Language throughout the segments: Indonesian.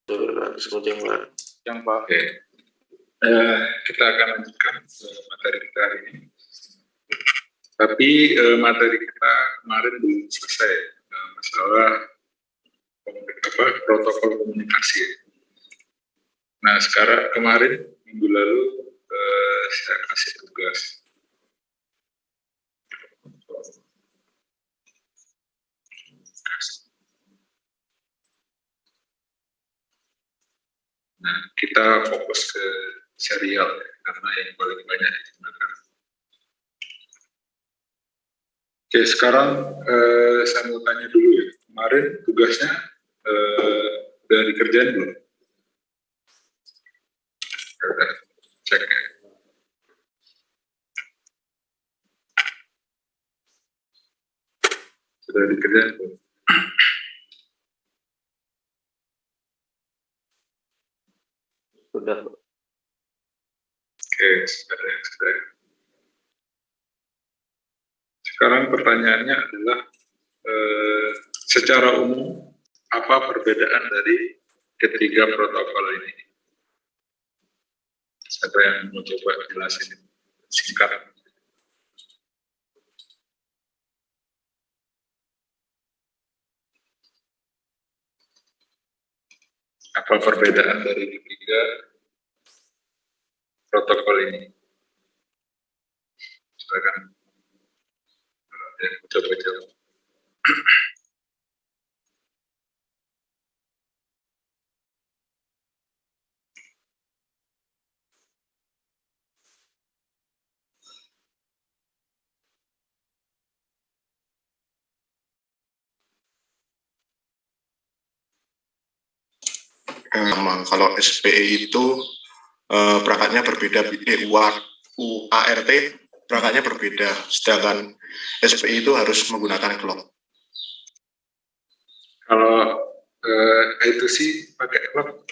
Yang Pak. Oke. Kita akan lanjutkan materi kita hari ini. Tapi materi kita kemarin belum selesai, masalah protokol komunikasi. Nah, kemarin minggu lalu saya kasih tugas. Nah, kita fokus ke serial karena yang paling banyak digunakan. Oke, sekarang saya mau tanya dulu ya. Kemarin tugasnya udah dikerjain belum? Udah, cek ya. Sudah dikerjain belum? Sudah. Oke, sudah. Sekarang pertanyaannya adalah secara umum apa perbedaan dari ketiga protokol ini? Siapa yang mau coba jelasin singkat? Apa perbedaan dari ketiga protokol ini? Silakan. Coba jawab. Kalau SPI itu perangkatnya berbeda, UART perangkatnya berbeda, sedangkan SPI itu harus menggunakan clock. Kalau itu sih pakai clock.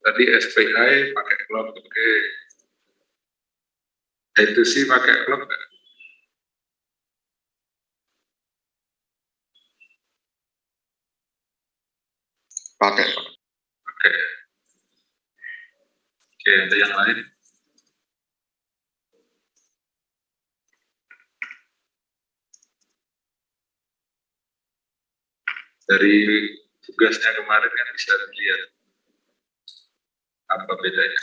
Tadi SPI pakai clock, oke. Itu sih pakai clock nggak? Pakai. Oke. Oke, ada yang lain? Dari tugasnya kemarin kan bisa dilihat apa bedanya.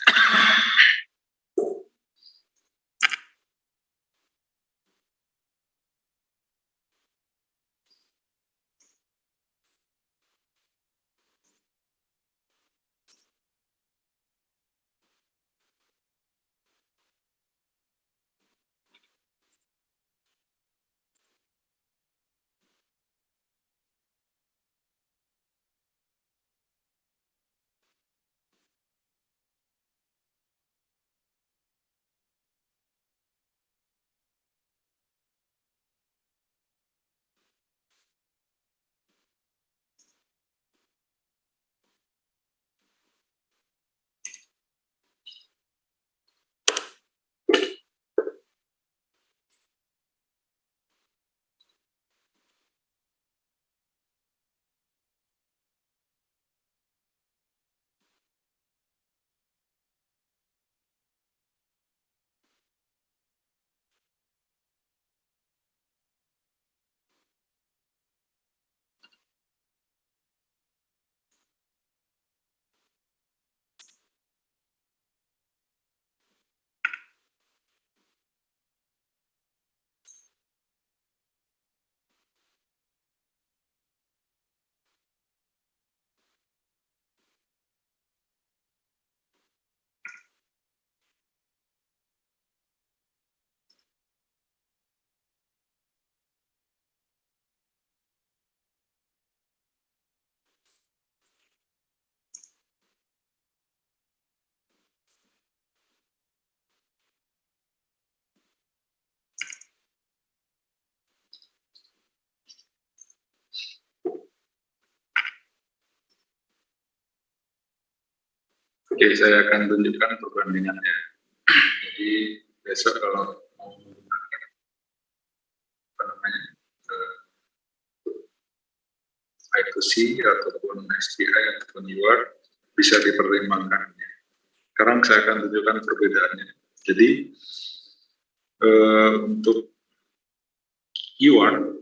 Oke, saya akan tunjukkan perbandingannya. Jadi besok kalau mau menggunakan apa namanya I2C ataupun SPI ataupun UART bisa dipertimbangkan. Sekarang saya akan tunjukkan perbedaannya. Jadi untuk UART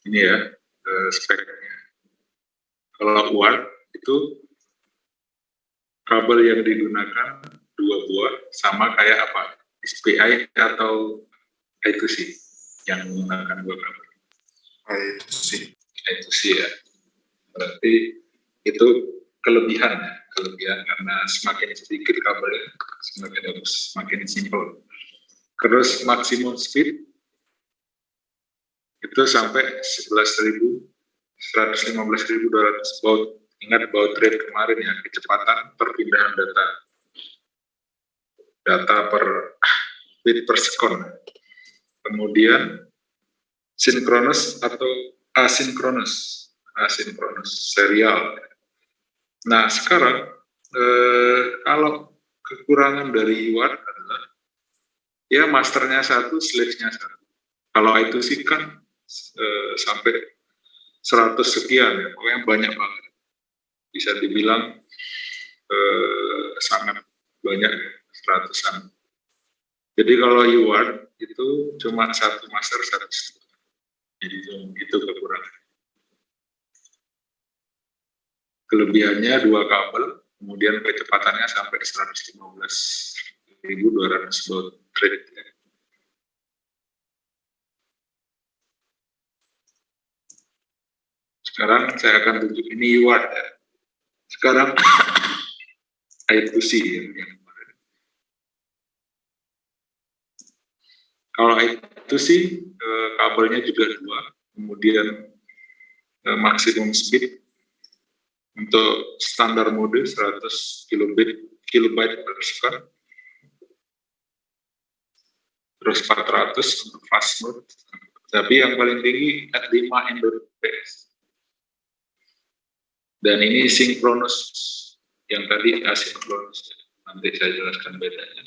ini ya speknya. Kalau UART itu kabel yang digunakan 2 buah sama kayak apa? SPI atau I2C yang menggunakan 2 kabel. I2C ya. Berarti itu kelebihan karena semakin sedikit kabelnya semakin bagus, semakin simple. Terus maksimum speed itu sampai 115.200 baud. Ingat baud rate kemarin ya, kecepatan perpindahan data per bit per sekon. Kemudian sinkronus atau asinkronus serial. Nah sekarang kalau kekurangan dari UART adalah ya masternya 1, slave-nya 1. Kalau itu sih kan sampai 100 sekian ya, pokoknya banyak banget. Bisa dibilang sangat banyak ya, 100-an. Jadi kalau UART itu cuma 1 master 1 slave. Jadi itu kekurangan. Kelebihannya 2 kabel, kemudian kecepatannya sampai 115.200 baud rate. Sekarang saya akan tunjuk ini UART ya. Sekarang I2C yang kemarin. Kalau I2C kabelnya juga 2, kemudian maksimum speed untuk standar mode 100 kilobyte per second, terus 400 untuk fast mode, tapi yang paling tinggi 5 Mbps. Dan ini sinkronus, yang tadi asinkronus, nanti saya jelaskan bedanya.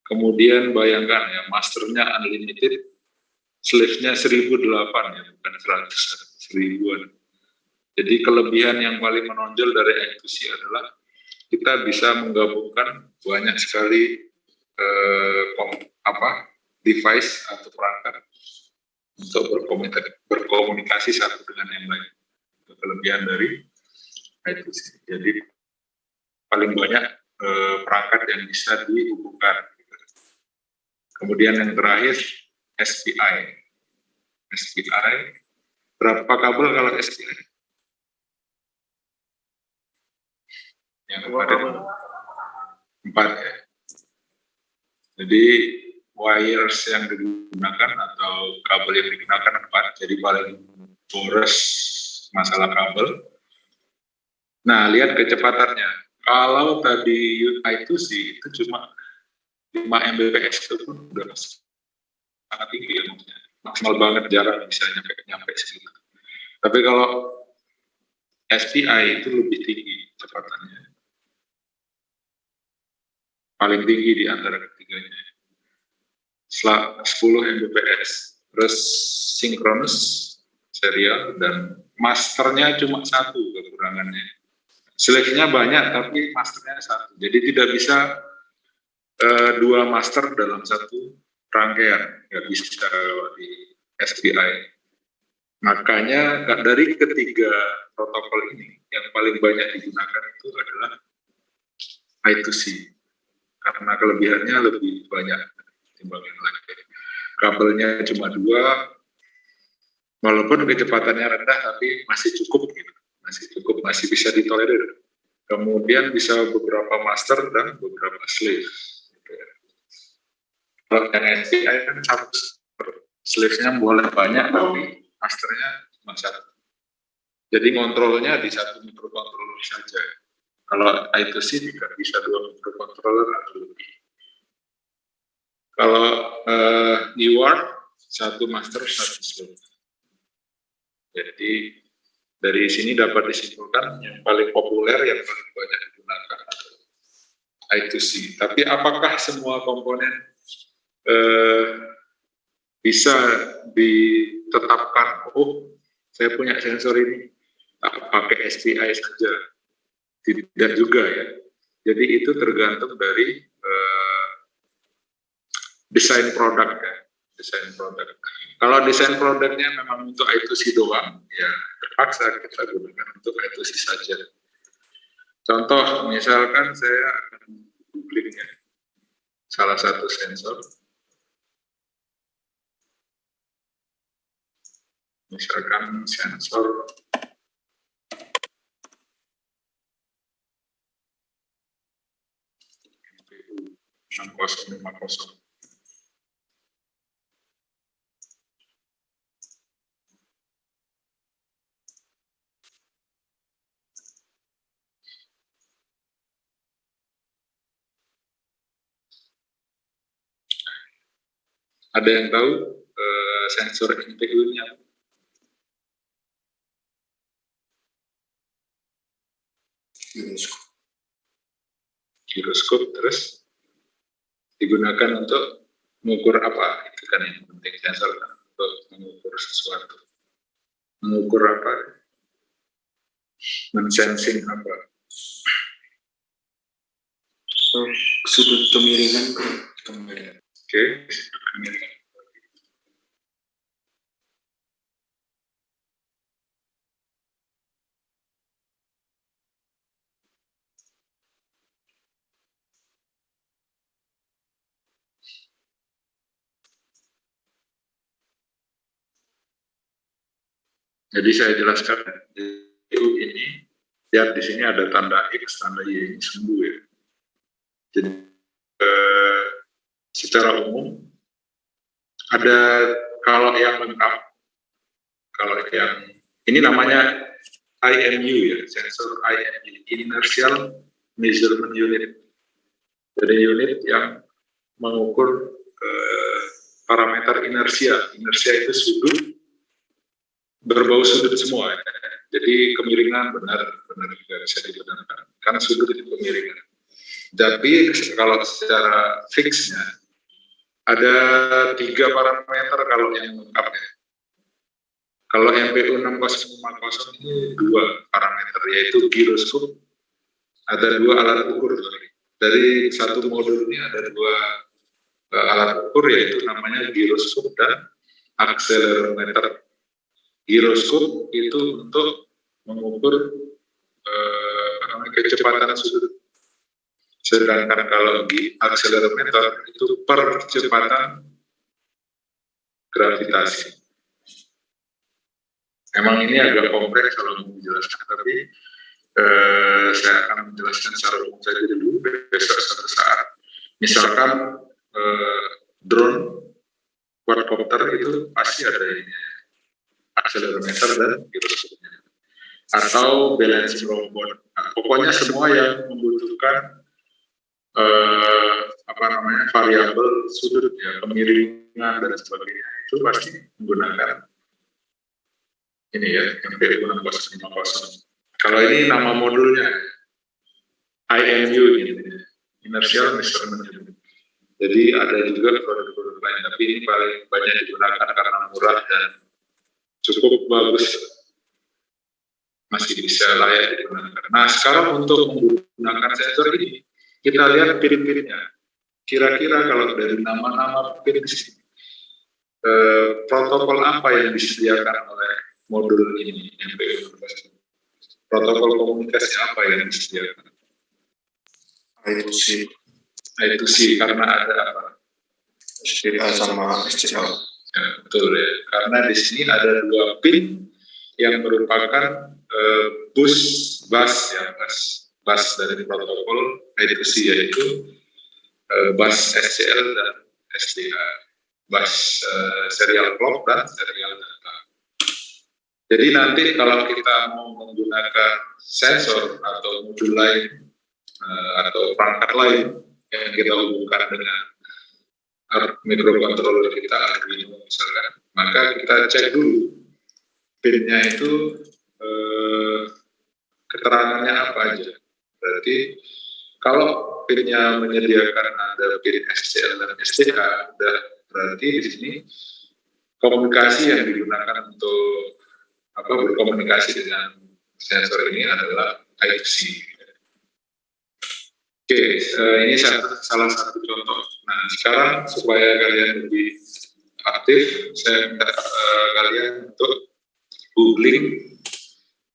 Kemudian bayangkan ya, masternya unlimited, slave-nya 1008 ya, bukan 100, 1000-an. Jadi kelebihan yang paling menonjol dari I2C adalah kita bisa menggabungkan banyak sekali device atau perangkat untuk berkomunikasi satu dengan yang lain. Itu kelebihan dari I2C. Jadi paling banyak perangkat yang bisa dihubungkan. Kemudian yang terakhir SPI. Berapa kabel kalau SPI? Yang kemarin 4 ya. Jadi wires yang digunakan atau kabel yang digunakan 4, jadi paling boros masalah kabel. Nah, lihat kecepatannya. Kalau tadi I2C itu cuma 5 Mbps itu pun udah sangat tinggi ya, maksimal banget, jarang bisa nyampe segitu. Tapi kalau SPI itu lebih tinggi kecepatannya, paling tinggi di antara ketiganya, 10 Mbps. Terus sinkronus serial dan masternya cuma 1 kekurangannya. Slave-nya banyak tapi masternya 1. Jadi tidak bisa 2 master dalam 1 rangkaian, nggak bisa di SPI. Makanya dari ketiga protokol ini yang paling banyak digunakan itu adalah I2C karena kelebihannya lebih banyak timbang yang lain. Kabelnya cuma 2, walaupun kecepatannya rendah tapi masih cukup gitu. Masih bisa ditolerir. Kemudian bisa beberapa master dan beberapa slave. Kalau yang SPI kan 1, slave-nya boleh banyak tapi masternya cuma 1. Jadi ngontrolnya di 1 microcontroller saja. Kalau I2C tidak bisa 2 microcontroller atau lebih. Kalau UART 1 master 1 slave. Jadi dari sini dapat disimpulkan yang paling populer, yang paling banyak digunakan adalah I2C. Tapi apakah semua komponen bisa ditetapkan, oh saya punya sensor ini pakai SPI saja? Tidak juga ya. Jadi itu tergantung dari desain produk ya. Desain produk. Kalau desain produknya memang untuk I2C doang, ya terpaksa kita gunakan untuk I2C saja. Contoh, misalkan saya akan googling ya, salah satu sensor. Misalkan sensor MPU 6050. Ada yang tahu sensor MPU-nya? Giroskop, terus digunakan untuk mengukur apa? Itu kan yang penting, sensor kan untuk mengukur sesuatu. Mengukur apa? Mensensing apa? Sudut kemiringan. Oke, sudut kemiringan. Jadi saya jelaskan, ini lihat di sini ada tanda X, tanda Y, ini sumbu ya. Jadi secara umum ada, kalau yang lengkap, kalau yang ini namanya IMU ya, sensor IMU, Inertial Measurement Unit. Jadi unit yang mengukur parameter inersia. Inersia itu sudut, berbau sudut semua. Jadi kemiringan benar juga bisa dibenarkan. Karena sudut itu kemiringan. Tapi kalau secara fixnya ada 3 parameter kalau yang lengkap ya. Kalau MPU 6050 ini 2 parameter, yaitu giroskop, ada 2 alat ukur. Dari satu modul ini ada 2 alat ukur, yaitu namanya giroskop dan akselerometer. Giroskop itu untuk mengukur kecepatan sudut. Sedangkan kalau akselerometer itu percepatan gravitasi. Memang ini agak kompleks kalau mau menjelaskan, tapi saya akan menjelaskan secara umum saja dulu. Besok suatu saat, misalkan drone, quadcopter itu pasti ada ini, akselerometer dan giroskopnya. Atau balancing robot. Nah, pokoknya semua yang membutuhkan variabel sudut ya, kemiringan dan sebagainya, itu pasti menggunakan ini ya, MPU 6050. Kalau ini nama modulnya IMU ini, Inertial Measurement Unit. Jadi ada juga produk-produk lain, tapi ini paling banyak digunakan karena murah dan cukup bagus, masih bisa layak digunakan. Nah, sekarang untuk menggunakan sensor ini, kita lihat pin-pinnya. Kira-kira kalau dari nama-nama pin protokol apa yang disediakan oleh modul ini, MPU? Protokol komunikasi apa yang disediakan? I2C, karena ada apa? SPA sama SCL. Ya, betul ya, karena di sini ada 2 pin yang merupakan bus dari protokol I2C, yaitu bus SCL dan SDA, bus serial clock dan serial data. Jadi nanti kalau kita mau menggunakan sensor atau modul lain atau perangkat lain yang kita hubungkan dengan microcontroller kita, Arduino misalkan, maka kita cek dulu pinnya itu keterangannya apa aja. Berarti Kalau pinnya menyediakan ada pin SCL dan SCA, berarti di sini komunikasi yang digunakan untuk berkomunikasi dengan sensor ini adalah I2C. Oke, ini salah satu contoh. Nah, sekarang supaya kalian lebih aktif, saya minta kalian untuk googling,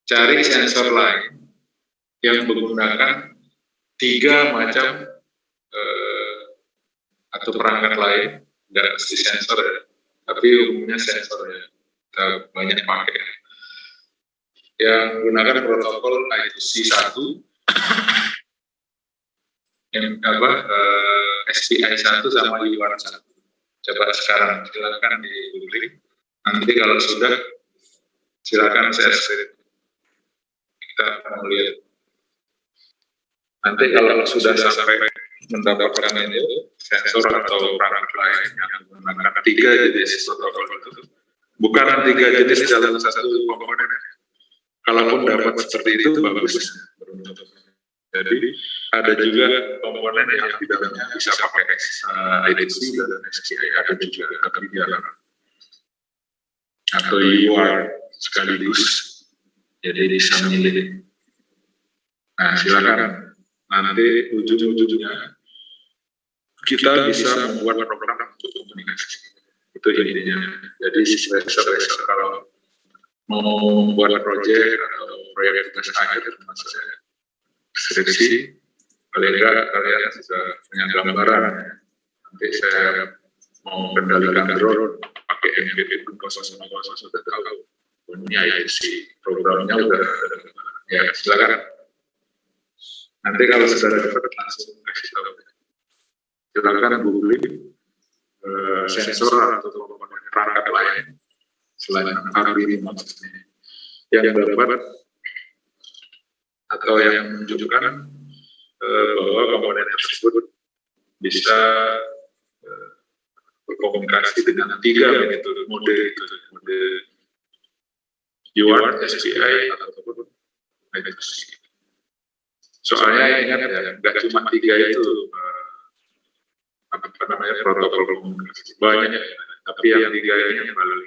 cari sensor lain yang menggunakan 3 macam atau perangkat lain, nggak mesti sensor ya, tapi umumnya sensor ya, kita banyak pakai. Yang menggunakan protokol I2C 1, yang SPI 1 sama UART 1. Coba sekarang silakan di googling. Nanti kalau sudah silakan share screen. Kita mau lihat. Nanti kalau sudah sampai mendapatkan itu sensor atau perangkat lain yang menggunakan 3 jenis protokol itu, bukan 3 jenis dalam satu komponen. Kalaupun dapat seperti itu bagus. Jadi ada juga komponen yang di dalamnya bisa pakai I2C dan SPI, ada juga tapi jarang. Atau UART sekaligus. Jadi bisa milih. Nah, silakan. Nanti ujung-ujungnya kita bisa membuat program untuk komunikasi. Itu intinya. Jadi besok kalau mau membuat proyek atau proyek tugas akhir termasuk skripsi, paling enggak kalian sudah punya gambaran. Nanti saya mau kendalikan drone pakai MPP 0,0 sudah tahu. Ini IC programnya udah ada. Ya silakan. Nanti kalau sudah dapat langsung kasih tahu. Silakan googling sensor atau komponen perangkat lain selain RB maksudnya yang dapat atau yang menunjukkan bahwa komponen tersebut bisa berkomunikasi dengan 3 mode itu, mode UART, SPI ataupun I2C. Soalnya ingat ya, nggak cuma 3 itu protokol komunikasi, banyak, tapi yang 3 ini yang paling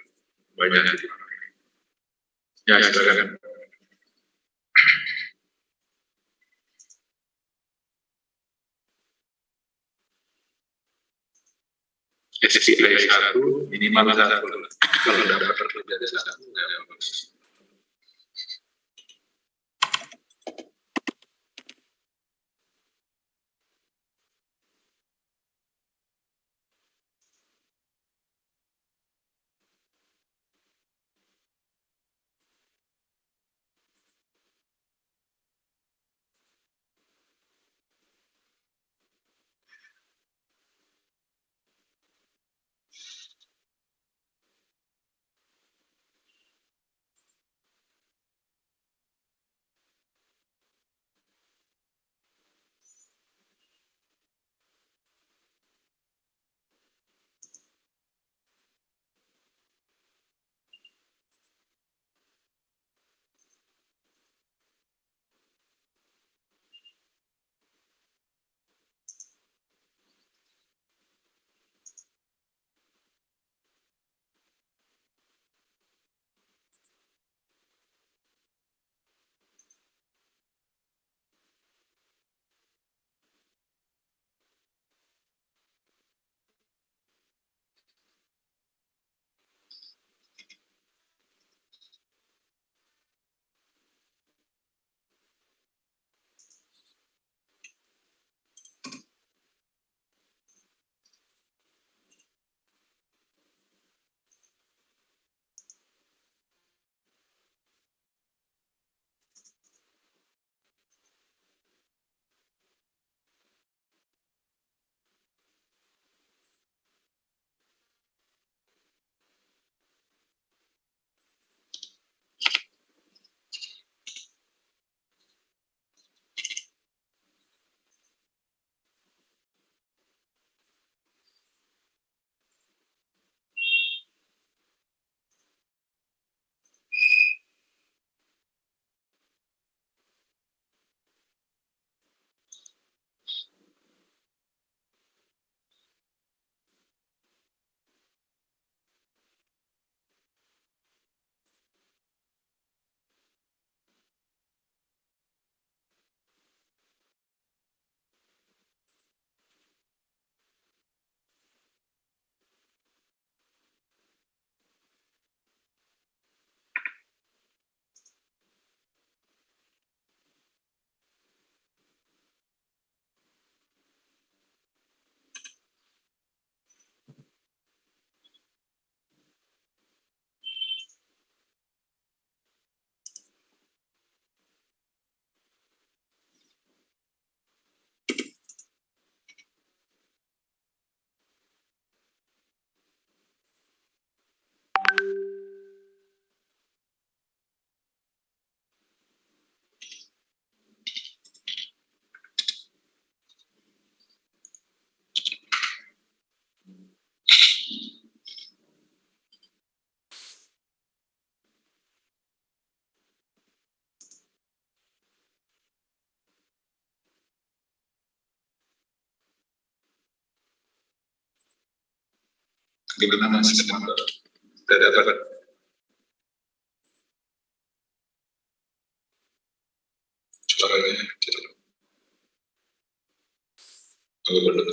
banyak dipakai. Ya silakan. SPI 1 minimal 1, kalau dapat lebih dari 1 ya bagus. Gimana Mas Semanto? Sudah dapat? Suaranya kecil. Oh, belum.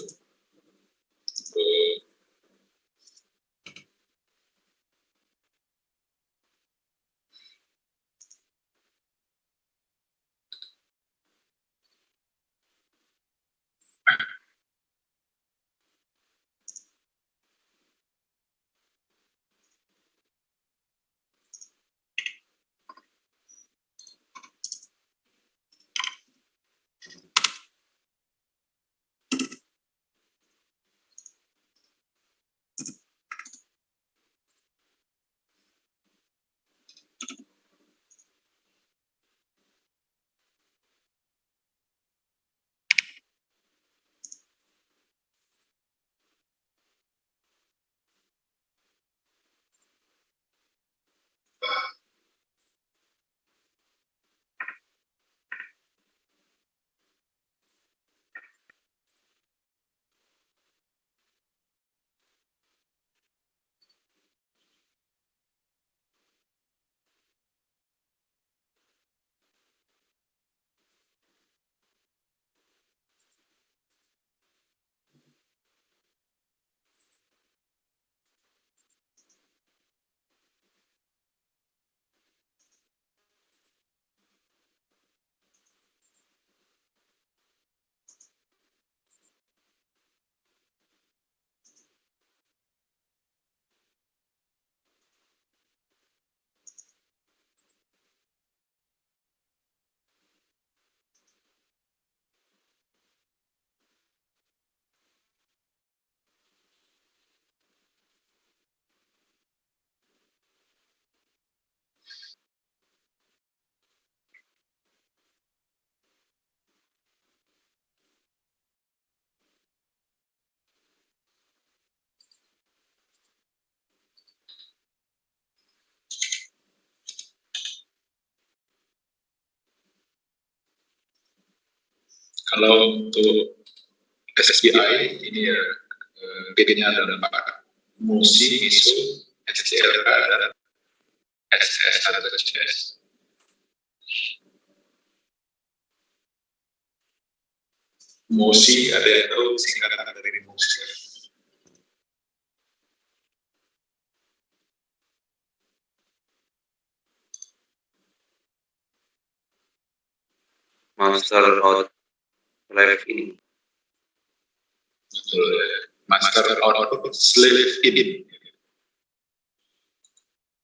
Kalau untuk SSBI ini ya G-nya ada 4, MUSI, MISO, SCLK, dan SS atau CS. MUSI ada yang tahu singkatan dari MUSI? Master Outlive ini. Master Output Slave In.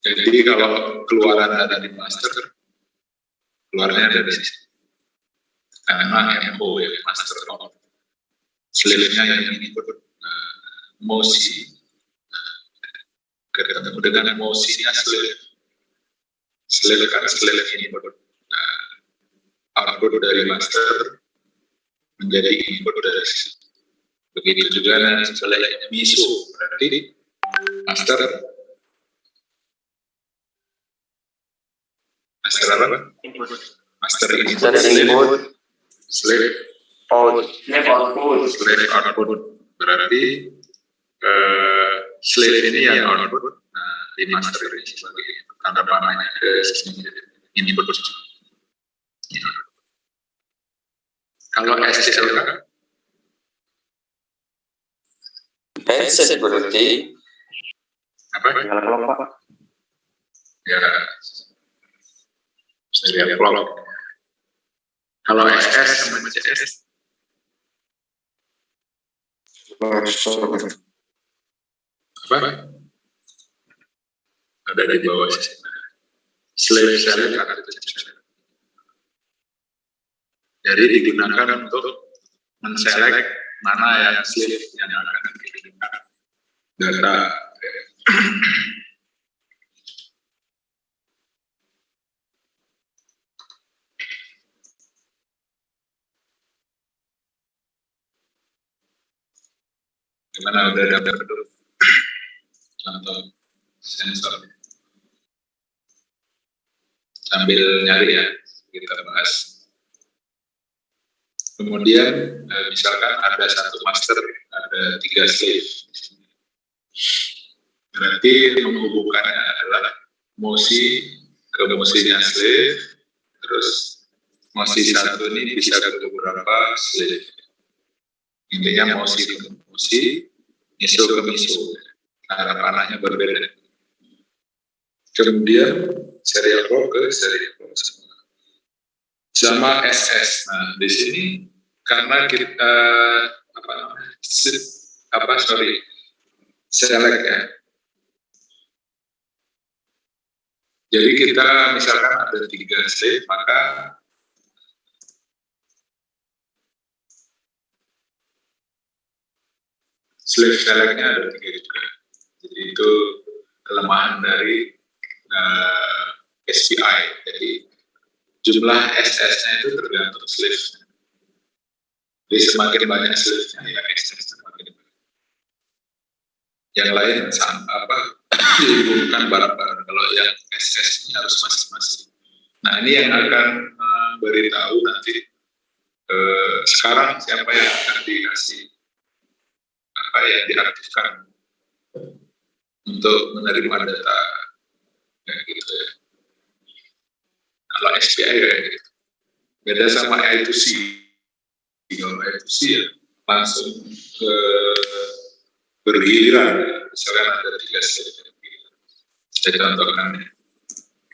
Jadi kalau keluaran dari master, keluarnya dari sini. Karena MO ya, Master Output. Slave-nya yang ini MOSI. Ketemu dengan MOSI-nya slave. Slave kan slave input. Output dari master menjadi input dari sini. Begitu juga sebaliknya MISO, berarti master apa? Master input, slave output. Berarti slave ini yang output, di master ini sebagai tanda panahnya ke input. Kalau SCLK? Headset berarti Apa? Ya, serial clock. Kalau SS sama CS? Apa? Ada di bawah sini. Slave select atau chip. Jadi digunakan untuk menselect mana yang slave yang akan dikirimkan data. Gimana udah dapat dulu contoh sensor sambil nyari ya, kita bahas. Kemudian misalkan ada satu master, ada 3 slave. Berarti menghubungkannya adalah mosi ke mosinya slave, terus mosi satu ini bisa ke beberapa slave. Intinya mosi ke mosi, miso ke miso. Arah panahnya berbeda. Kemudian serial clock ke serial clock sama SS. Nah, di sini karena kita select ya. Jadi kita misalkan ada 3 slave, maka slave selectnya ada 3 juga. Jadi itu kelemahan dari SPI. Jadi jumlah SS-nya itu tergantung slave. Jadi semakin banyak slave-nya ya SS semakin banyak. Yang lain dihubungkan bareng-bareng. Kalau yang SS-nya harus masing-masing. Nah ini yang akan beritahu nanti sekarang siapa yang akan dikasih yang diaktifkan untuk menerima data kayak gitu ya. Kalau SPI kayak gitu. Beda sama I2C. Kalau I2C ya langsung bergiliran. Misalkan ada 3 slide. Saya contohkan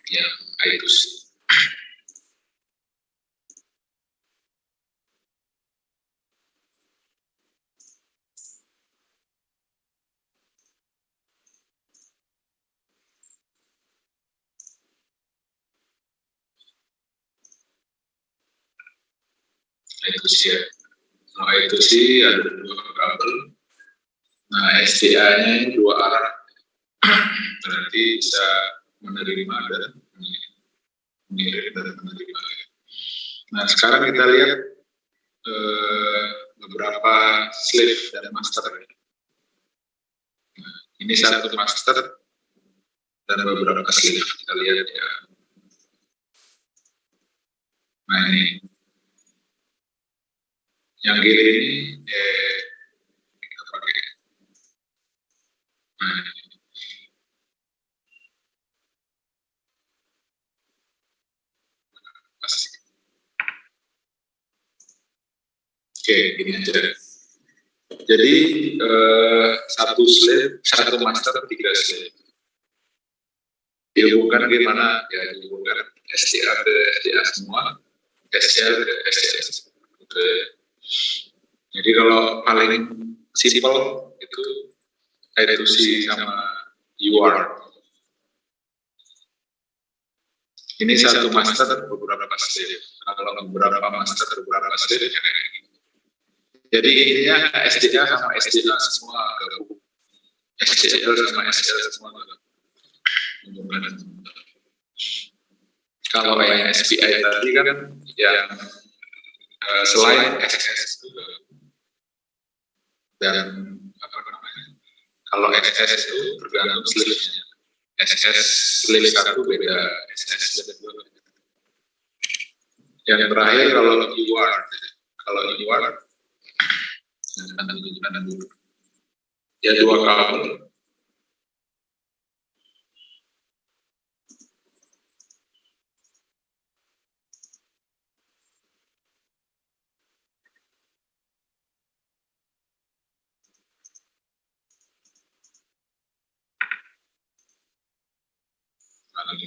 yang I2C. I2C ya. Kalau I2C ada 2 kabel. Nah, SDA-nya ini 2 arah. Berarti bisa menerima dan mengirim dan menerima. Nah, sekarang kita lihat beberapa slave dan master. Nah, ini satu master dan beberapa slave. Kita lihat ya. Nah, ini yang kiri ini kita pakai. Nah, oke, gini aja. Jadi satu slave, satu master, 3 slave. Dihubungkan gimana? Ya dihubungkan SDA ke SDA semua, SDA ke SDA. Oke. Jadi kalau paling simple itu I2C sama UART. Ini satu master beberapa slave. Kalau beberapa master beberapa slave ya kayak gini. Jadi intinya SDA sama SDA semua gabung. SDL sama SDL semua gabung. Kalau yang SPI tadi kan yang selain SS itu dan kalau SS itu tergantung slave-nya. SS slave 1 beda SS slave 2. Yang terakhir kalau UART ya 2 kabel.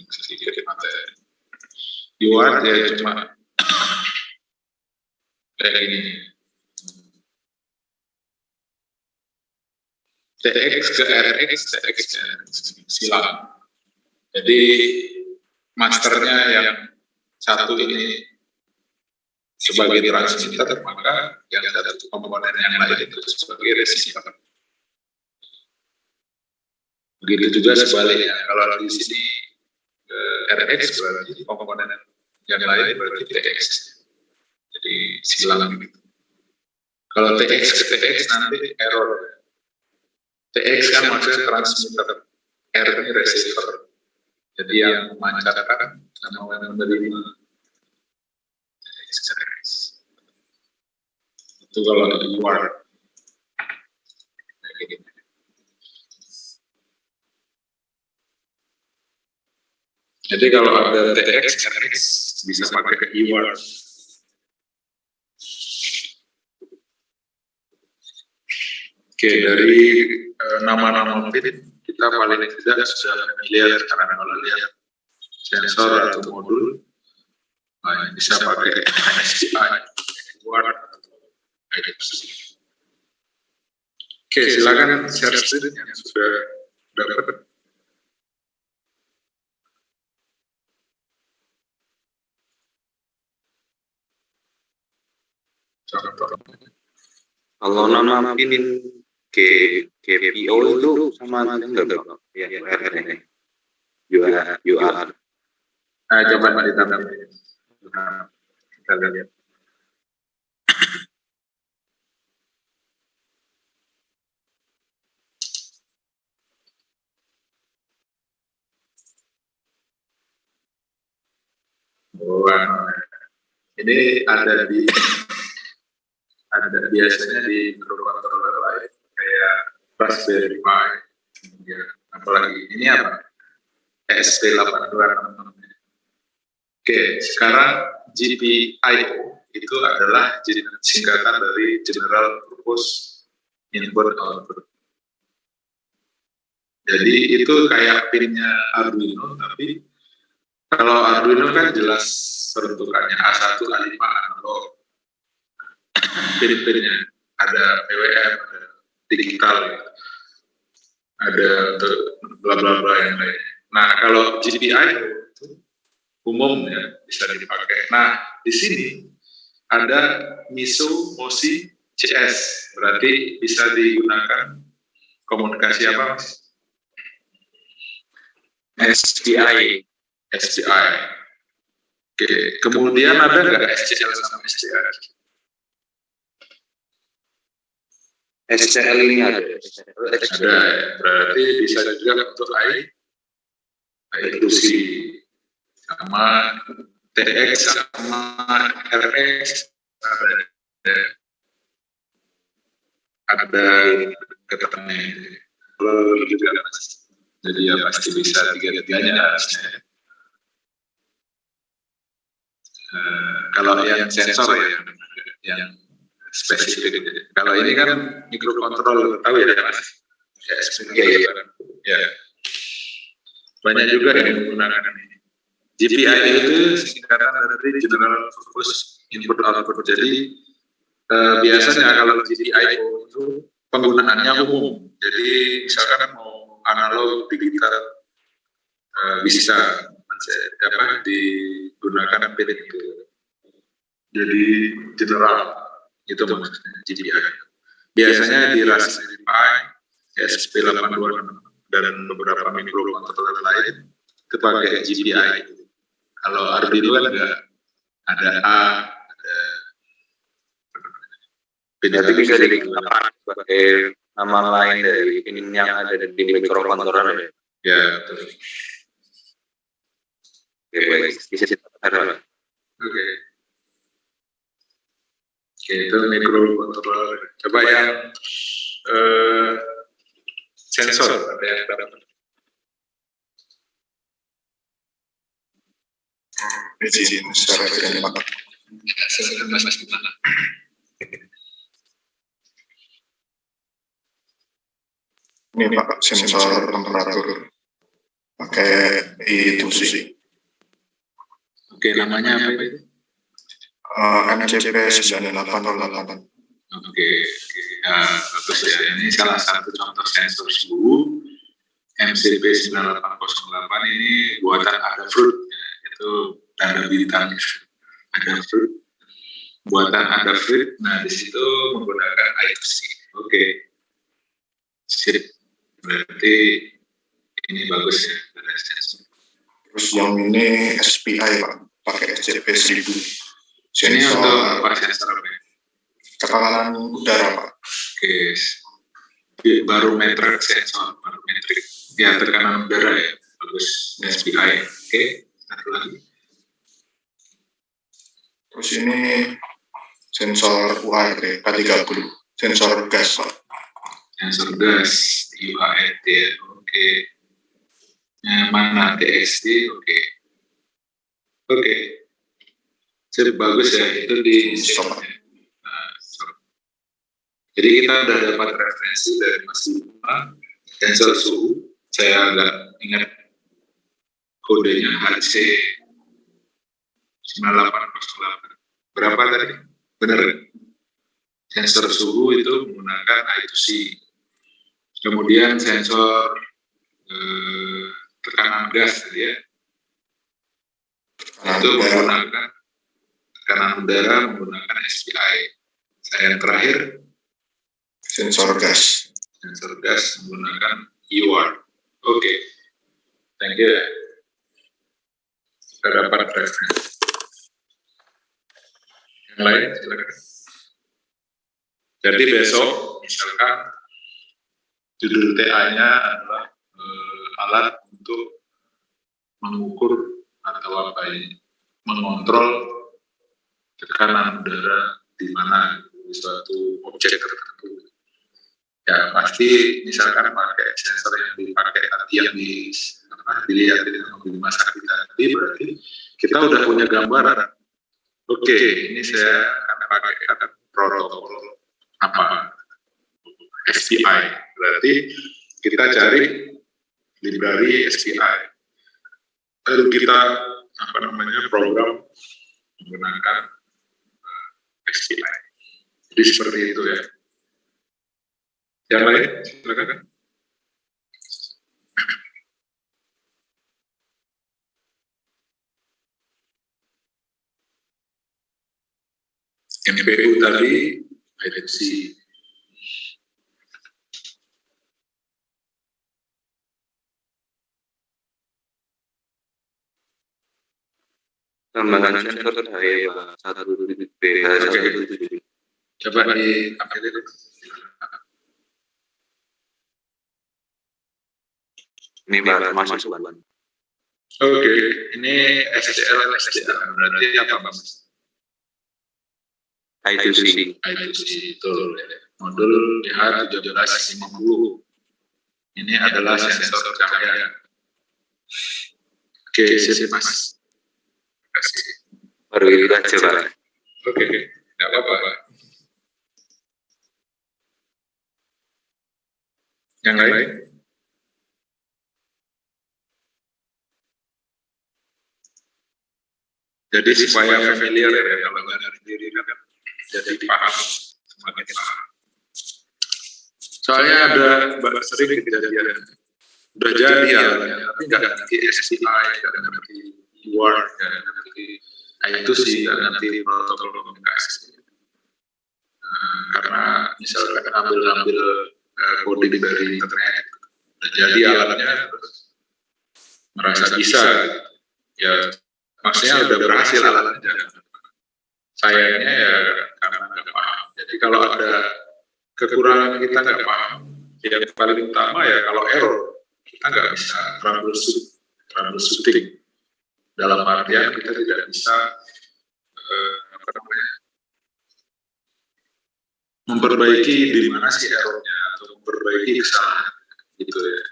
Sedikit materi. UART ya cuma kayak gini. TX ke RX, TX ke RX, silang. Jadi masternya yang satu ini sebagai transmitter, maka yang satu komponen yang lain itu sebagai receiver. Begitu juga sebaliknya. Kalau di sini RX berarti komponen yang lain berarti TX. Jadi silang gitu. Kalau TX ke TX nanti error. TX kan maksudnya transmitter, R ini receiver. Jadi yang memancarkan sama yang menerima. Itu kalau di luar. Jadi kalau ada TX, RX bisa pakai keyword. Oke, dari nama-nama pin kita paling tidak sudah familiar karena kalau lihat sensor atau modul bisa pakai SPI, keyword, atau IDC. Oke, silakan share screen yang sudah dapat. Kalau nama pin KPO itu sama enggak Pak? Ya, UR. Coba ditambah. Kita lihat. Ini ada biasanya di microcontroller lain kayak Raspberry Pi, ya, apalagi ini apa? ESP8266. Oke, sekarang GPIO itu adalah singkatan dari General Purpose Input Output. Jadi itu kayak pinnya Arduino, tapi kalau Arduino kan jelas peruntukannya A1, A5, analog. Pin-pinnya ada PWM, ada digital, ada bla bla bla yang lain. Nah, kalau GPIO itu umum ya bisa dipakai. Nah, di sini ada MISO MOSI CS, berarti bisa digunakan komunikasi apa, Mas? SPI. Oke, kemudian ada nggak SCL sama SCR? SCL ini ada. Ada, berarti bisa juga untuk I2C sama TX sama RX ada ketemunya juga, Mas. Jadi ya pasti bisa tiga-tiganya harusnya. Kalau yang sensor yang spesifik. Kalau ini kan mikrokontroller, tahu ya Mas? Ya. Banyak juga yang menggunakan ini. GPIO itu singkatan dari General Purpose Input Output. Jadi biasanya kalau GPIO itu penggunaannya umum. Jadi misalkan mau analog, digital, bisa digunakan pin itu. Jadi general. Itu maksudnya GPIO. Biasanya di Raspberry Pi, ESP8266 dan beberapa microcontroller lain itu pakai GPIO. Kalau Arduino kan ada A, ada Jadi bisa digunakan sebagai nama lain dari pin yang ada di microcontroller. Ya, betul. Oke, baik. Bisa ditaruh. Oke, itu microcontroller. Coba yang sensor ada yang dapat. Izin share screen Pak. Ini Pak, sensor temperatur pakai I2C. Oke, namanya apa itu? MCP 9808. Oke. Nah, bagus ya. Ini salah satu contoh sensor suhu MCP 9808 ini buatan Adafruit, ya. Itu tanda bintang Adafruit, buatan Adafruit. Nah, di situ menggunakan I2C. Oke, sip. Berarti ini bagus ya. Terus yang ini SPI Pak, pakai SCP 1000. Ini untuk apa sensor apa? Tekanan udara Pak. Oke, barometric sensor, barometric. Ya, tekanan udara ya, bagus. SPI. Oke, satu lagi. Terus ini sensor UART K30, sensor gas Pak. Sensor gas, UART. Oke. Mana TXT? Oke. Oke. Jadi bagus ya, itu di Stop. Nah, stop. Jadi kita udah dapat referensi dari Mas Bima, sensor suhu, saya nggak ingat kodenya HC 9808. Berapa tadi? Benar. Sensor suhu itu menggunakan I2C. Kemudian sensor tekanan gas tadi ya. Itu menggunakan tekanan udara menggunakan SPI. Saya yang terakhir Sensor gas. sensor gas menggunakan UR. Oke. Thank you. Kita dapat referensi. Yang lain silakan. Jadi besok misalkan judul TA-nya adalah alat untuk mengukur atau apa ini, mengontrol tekanan udara di mana di suatu objek tertentu. Ya pasti misalkan pakai sensor yang dipakai tadi yang dilihat di mobil masa kita tadi, berarti kita udah punya gambaran. Oke, ini saya akan pakai kata protokol apa? SPI. Berarti kita cari library SPI. Lalu kita program menggunakan SPI. Jadi seperti itu ya. Yang lain, silakan. MPU tadi, I2C. Tambahan sensor cahaya Pak, 1.BH1.7. Coba di update itu. Ini baru masuk Pak. Oke, ini SDL berarti apa Mas? I2C. I2C itu modul DH1750. Ini adalah sensor cahaya. Oke, sip Mas. Terima kasih. Baru itu aja Pak. Oke, nggak apa-apa. Yang lain? Jadi supaya familiar ya, kalau nggak dari diri kan jadi paham, semakin paham. Soalnya ada sering kejadian, udah jadi alatnya, tapi nggak ngerti SPI, nggak ngerti UART, nggak ngerti I2C, nggak ngerti protokol komunikasi. Karena misalkan ngambil coding dari internet, udah jadi alatnya, terus merasa bisa, ya maksudnya udah berhasil alatnya. Sayangnya ya karena nggak paham. Jadi kalau ada kekurangan kita nggak paham, yang paling utama ya kalau error kita nggak bisa troubleshooting. Dalam artian kita tidak bisa memperbaiki di mana sih errornya atau memperbaiki kesalahan gitu ya.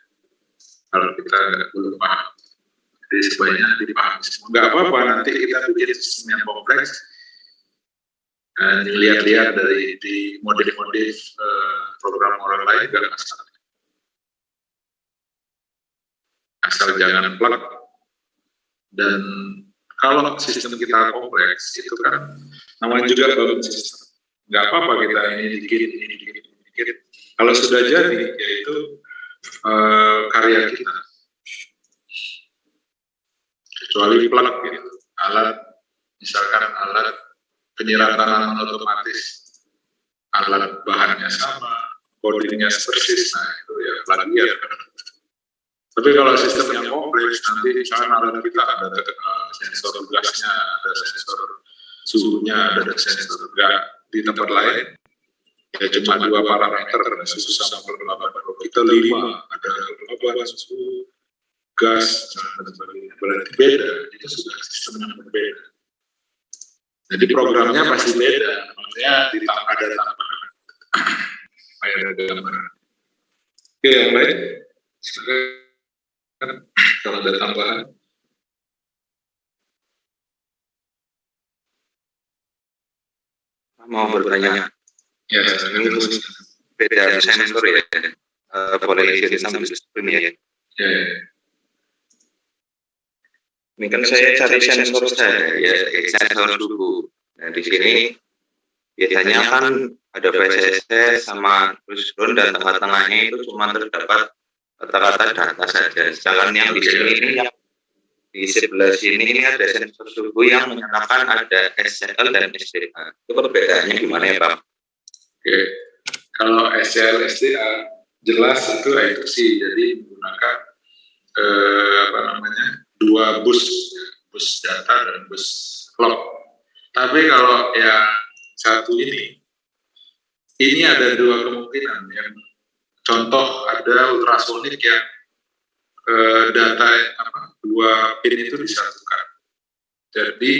Kalau kita belum paham. Jadi sebaiknya dipahami semua. Nggak apa-apa, nanti kita bikin sistem yang kompleks. Dan lihat-lihat dari di modif-modif program orang lain nggak masalah. Asal jangan plug. Dan kalau sistem kita kompleks, itu kan namanya juga bangun sistem. Nggak apa-apa kita ini dikit. Kalau sudah jadi, yaitu karya kita. Kecuali plug gitu, alat misalkan alat penyiratan tanaman otomatis, alat bahannya sama, codingnya persis, nah itu ya plagiat. Tapi kalau sistem yang kompleks nanti misalkan alat kita ada sensor gasnya, ada sensor suhunya, ada sensor di tempat lain ya cuma 2 parameter, suhu sama kelembaban. Kita 5, ada kelembaban suhu gas dan sebagainya, berarti beda, itu sudah sistem yang berbeda. Jadi programnya pasti beda, maksudnya ada tambahan, ada gambaran. Oke, yang lain, silakan kalau ada tambahan. mau bertanya. Ya, Ini beda sensor ya, boleh isi sambil screen ya. ya. Ini kan saya cari sensor saya, ya sensor suhu. Nah di sini biasanya kan ada PCC sama terus drone dan tengah-tengahnya itu cuma terdapat kata-kata data saja. Sedangkan yang di sini ini yang di sebelah sini ini ada sensor suhu yang menyatakan ada SCL dan SDA. Itu perbedaannya gimana ya Pak? Oke. Kalau SCL SDA jelas itu I2C, jadi menggunakan dua bus data dan bus clock. Tapi kalau yang satu ini ada dua kemungkinan. Yang contoh ada ultrasonik yang data dua pin itu disatukan. Jadi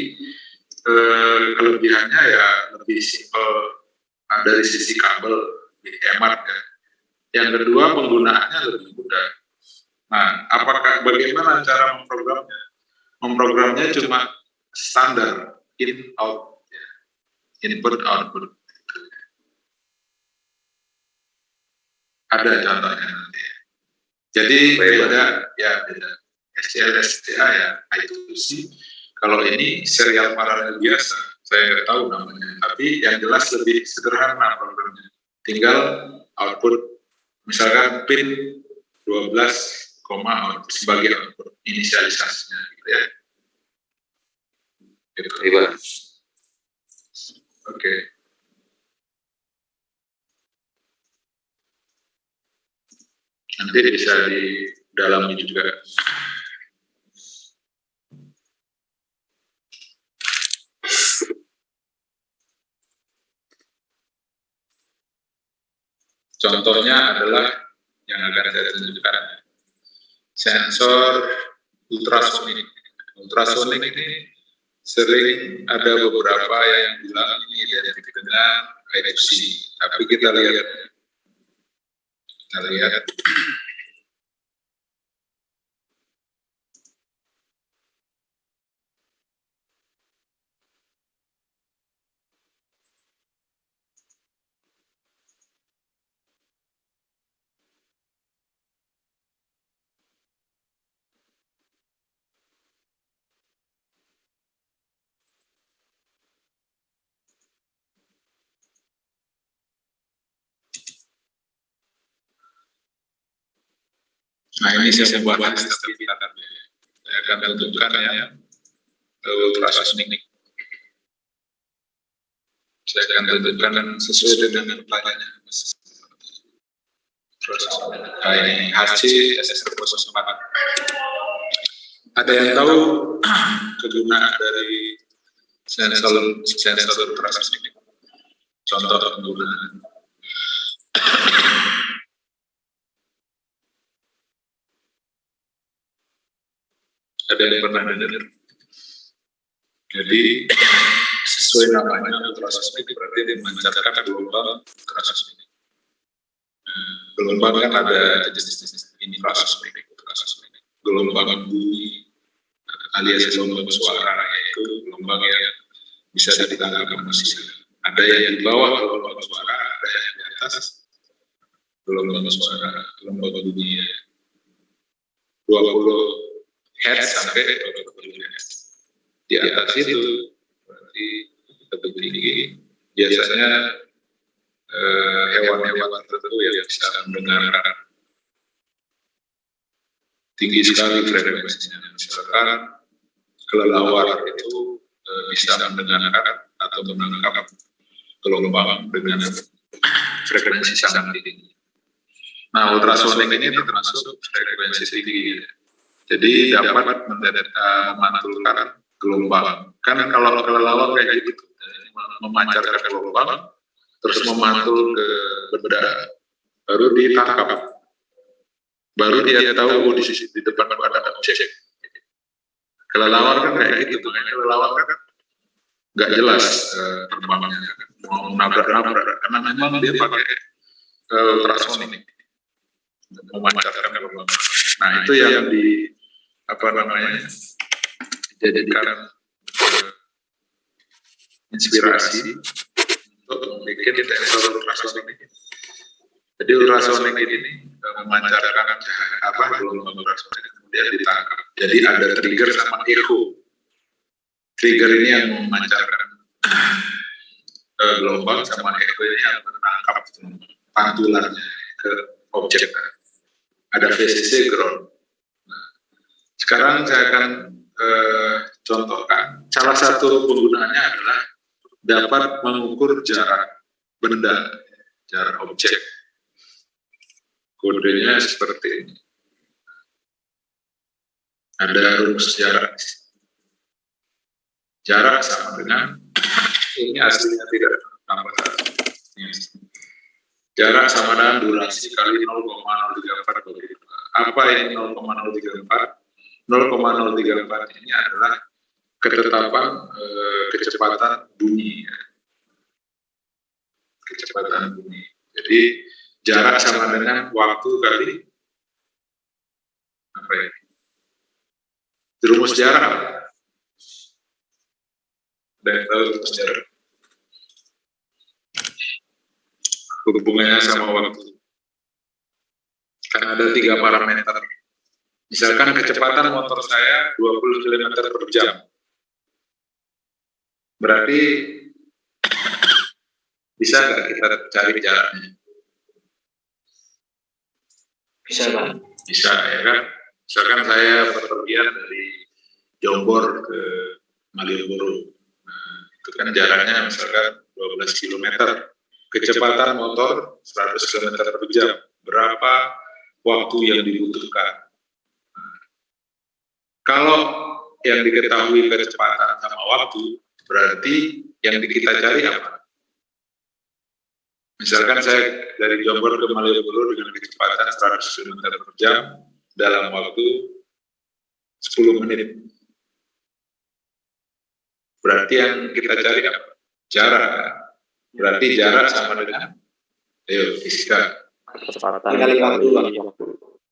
kelebihannya ya lebih simpel dari sisi kabel, lebih hemat ya. Yang kedua penggunaannya lebih mudah. Nah, bagaimana cara memprogramnya? Memprogramnya cuma standar in out, ya. Input output. Ada contohnya nanti. Jadi beda. SCL SDA ya I2C. Kalau ini serial paralel biasa, saya tahu namanya. Tapi yang jelas lebih sederhana programnya. Tinggal output, misalkan pin 12, output sebagai output inisialisasinya, gitu ya. Gitu. Iya. Oke. Nanti bisa didalami juga. Contohnya adalah yang akan saya tunjukkan. Sensor ultrasonik. Ultrasonik ini sering ada beberapa yang bilang ini identik dengan I2C. Tapi kita lihat. Nah ini saya buat saya akan tunjukkan ya ultrasonik. Saya akan tunjukkan sesuai dengan pertanyaannya. Nah ini HC SS4. Ada yang tahu kegunaan dari sensor ultrasonik? Contoh penggunaan. Ada yang pernah dengar? Jadi sesuai namanya ultrasonik berarti memancarkan gelombang ultrasonik. Gelombang kan ada jenis-jenis infrasonik, ultrasonik. Gelombang bumi alias gelombang suara, yaitu gelombang yang bisa ditangkap manusia. Ada yang di bawah gelombang suara, ada yang di atas gelombang suara, gelombang bumi 20 Hertz sampai 20 Hertz. Di atas itu berarti lebih tinggi. Biasanya hewan-hewan tertentu yang bisa mendengarkan tinggi sekali frekuensinya. Misalkan kelelawar itu bisa mendengarkan atau menangkap gelombang dengan frekuensi sangat tinggi. Nah, ultrasonik ini termasuk frekuensi tinggi. Jadi dapat memantulkan gelombang. Kan kalau kelelawar kayak gitu, memancarkan gelombang, terus memantul ke benda, baru ditangkap. Baru dia tahu di depan ada objek. Kelelawar kan kayak gitu, kelelawar kan nggak jelas terbangnya, mau nabrak-nabrak, karena memang dia pakai ultrasonik memancarkan gelombang. Nah itu yang dijadikan inspirasi untuk membuat sensor ultrasonik. Jadi ultrasonik ini memancarkan gelombang ultrasonik kemudian ditangkap. Jadi ada trigger sama echo. Trigger ini yang memancarkan gelombang, sama echo ini yang menangkap pantulannya ke objek. Ada VCC ground. Nah, sekarang saya akan contohkan. Salah satu penggunaannya adalah dapat mengukur jarak benda, jarak objek. Kodenya seperti ini. Ada rumus jarak. Jarak sama dengan, ini aslinya tidak tambah. Jarak sama dengan durasi kali 0,034 bagi 2. Apa ini 0,034? 0,034 ini adalah ketetapan kecepatan bunyi. Kecepatan bunyi. Jadi jarak sama dengan waktu kali apa ya? Rumus jarak. Dan tahu rumus jarak. Hubungannya sama waktu. Kan ada 3 parameter. Misalkan kecepatan motor saya 20 km per jam. Berarti bisa nggak kita cari jaraknya? Bisa, Pak. Bisa, ya kan? Misalkan saya berpergian dari Jombor ke Malioboro. Nah, itu kan jaraknya misalkan 12 km. Kecepatan motor 100 km per jam. Berapa waktu yang dibutuhkan? Kalau yang diketahui kecepatan sama waktu, berarti yang kita cari apa? Misalkan saya dari Jombor ke Malioboro dengan kecepatan 100 km per jam dalam waktu 10 menit. Berarti yang kita cari apa? Jarak. Berarti jarak sama dengan, ayo fisika. Kecepatan kali waktu.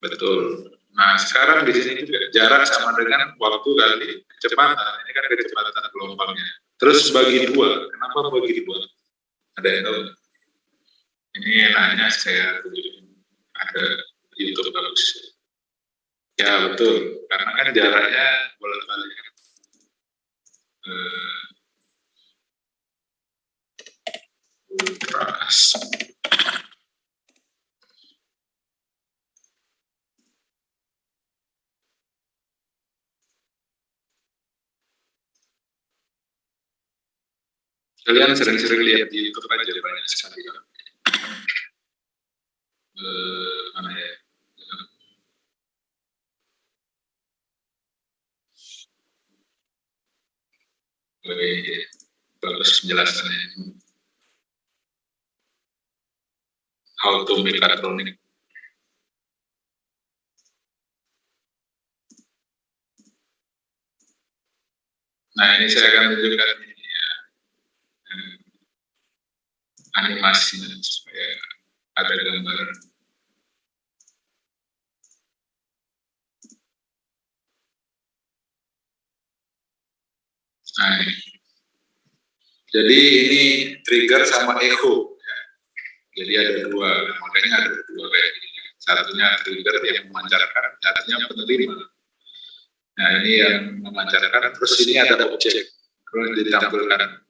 Betul. Nah, sekarang di sini juga jarak sama dengan waktu kali kecepatan. Ini kan kecepatan gelombangnya. Terus bagi 2. Kenapa bagi 2? Ada yang tahu? Ini enaknya saya tunjukin. Ada YouTube bagus. Ya betul. Karena kan jaraknya bolak-balik. Ultras. Kalian sering-sering lihat di YouTube aja banyak sekali. Mana ya? Bagus penjelasannya. How to mechatronic. Nah, ini saya akan tunjukkan ini ya. Animasinya supaya ada gambaran. Nah, ini. Jadi ini trigger sama echo. Ya. Jadi ada 2, makanya ada 2 kayak ini. Satunya trigger yang memancarkan, satunya penerima. Nah, ini yang memancarkan, terus ini ada objek, terus ditampilkan.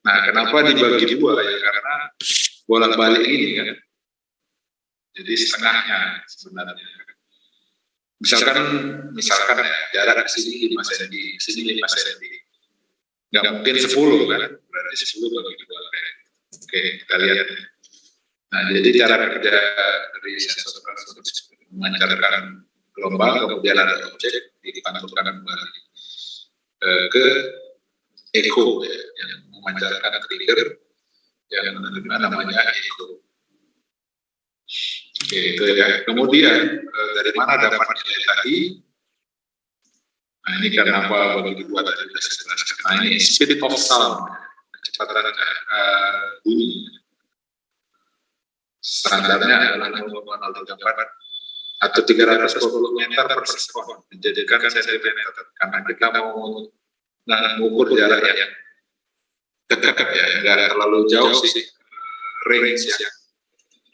Nah, kenapa dibagi 2 ya? Karena bolak-balik ini kan. Jadi setengahnya sebenarnya. Misalkan ya, jarak ke sini 5 cm, ke sini 5 cm. Nggak mungkin 10 kan, berarti 10 bagi 2 kayak. Oke, kita lihat. Nah, jadi cara kerja dari sensor ultrasonik memancarkan gelombang, kemudian ada objek dipantulkan kembali ke echo ya, yang memancarkan trigger yang menerima namanya echo. Oke, itu ya. Kemudian dari mana dapat nilai tadi? Nah, ini kenapa bagi 2 tadi sudah saya jelaskan. Nah, ini speed of sound, kecepatan bunyi. Standarnya adalah 0,034 atau 340 meter per sekon, dijadikan sentimeter karena kita mau mengukur jarak yang dekat ya, nggak terlalu jauh sih.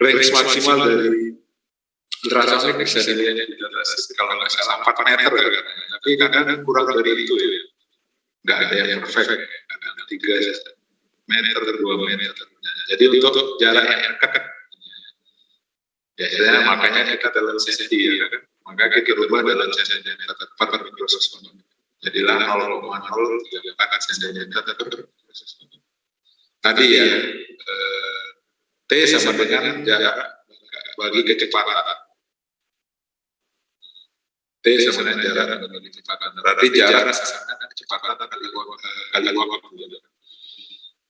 Range maksimal dari ultrasonic bisa dilihat di atas, kalau nggak salah 4 meter katanya. Tapi kadang kurang dari itu ya. Nggak ada yang perfect, kadang 3 meter, 2 meter. Jadi untuk jarak yang dekat, biasanya makanya kita dalam safety ya kan. Maka kita rubah dalam centimeter 4 mikroskop. Jadilah 0,034 centimeter per mikroskop. Tadi ya, T sama dengan jarak bagi kecepatan. T sama dengan jarak bagi kecepatan. Berarti jarak sama dengan kecepatan kali waktu.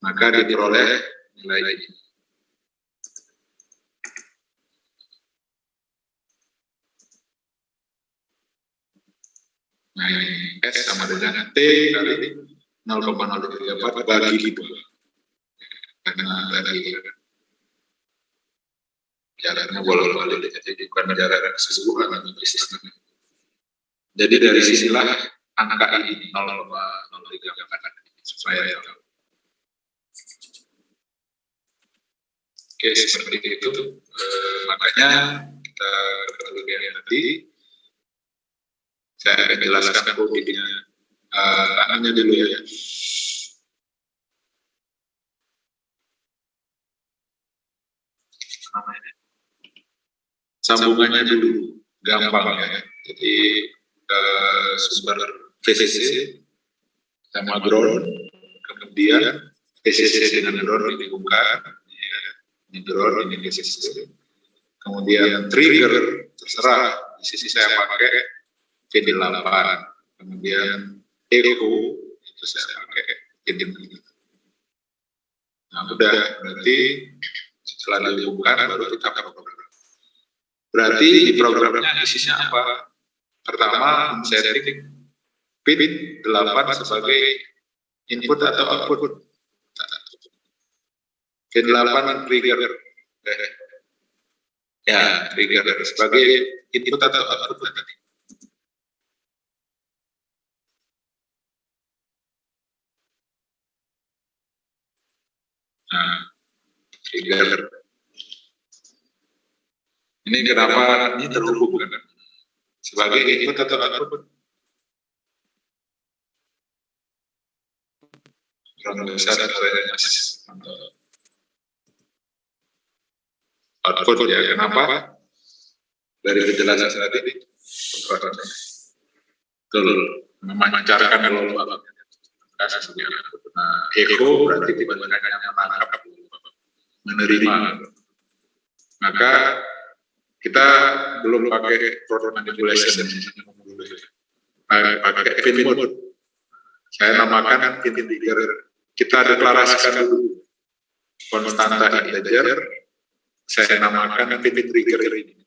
Maka diperoleh nilai ini. Nah, ini S sama dengan T kali 0,034 bagi 2. Karena tadi jaraknya bolak-balik, jadi bukan jarak keseluruhan atau istilah. Jadi dari sinilah angka ini 0,034 supaya tahu. Oke, seperti itu. Makanya kita kembali yang tadi saya akan jelaskan kodenya. Tangannya dulu ya. Sambungannya dulu, gampang ya. Jadi sumber VCC sama ground, kemudian VCC dengan ground dihubungkan, ini ground, ini VCC. Kemudian trigger terserah, di sini saya pakai PD8, kemudian echo itu saya pakai PD9. Nah udah, berarti setelah dihubungkan baru kita program. Berarti di programnya isinya apa? Pertama, men-setting pin 8 sebagai input atau output. Pin 8 trigger. Ya, trigger sebagai input atau output tadi. Nah, trigger. Ini kenapa ini terhubung kan? Sebagai input atau output. Kurang besar suaranya output ya. Kenapa? Dari penjelasan tadi, betul, memancarkan gelombang. Nah, echo berarti dibandingkan yang menangkap, menerima. Maka kita belum pakai proton manipulation, pakai pin mode. Saya namakan pin trigger. Kita deklarasikan dulu konstanta integer. Saya namakan pin trigger ini.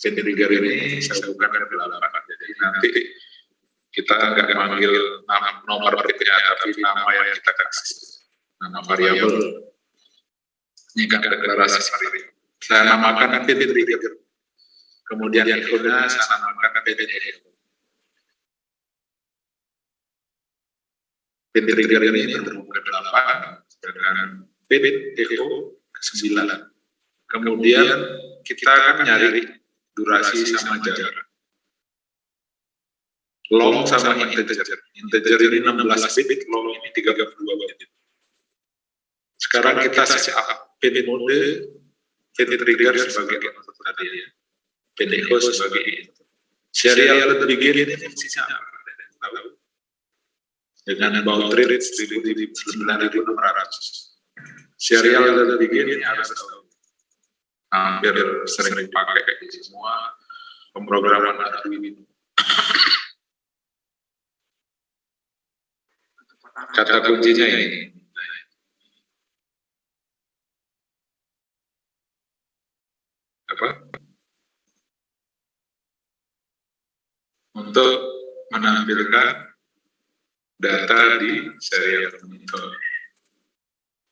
Pin trigger ini saya bukan ke belakang. Jadi nanti kita nggak manggil nomor pitnya, tapi nama yang kita kasih, nama variabel. Ini kan deklarasi variabel. Saya namakan pin trigger. Kemudian echo-nya saya namakan pin echo. Pin trigger ini terhubung ke 8 dengan pin echo ke 9. Kemudian kita akan nyari durasi sama jarak. Long sama integer. Integer ini 16 bit, long ini 32 bit. Sekarang kita set up pin mode, pin trigger sebagai input tadi ya. Pin echo sebagai input. Serial begin ini fungsinya apa? Tahu? Dengan baud rate 9.600. Serial begin ini harus tahu. Hampir sering dipakai di semua pemrograman Arduino. Kata kuncinya ini. Apa? Untuk menampilkan data di serial monitor.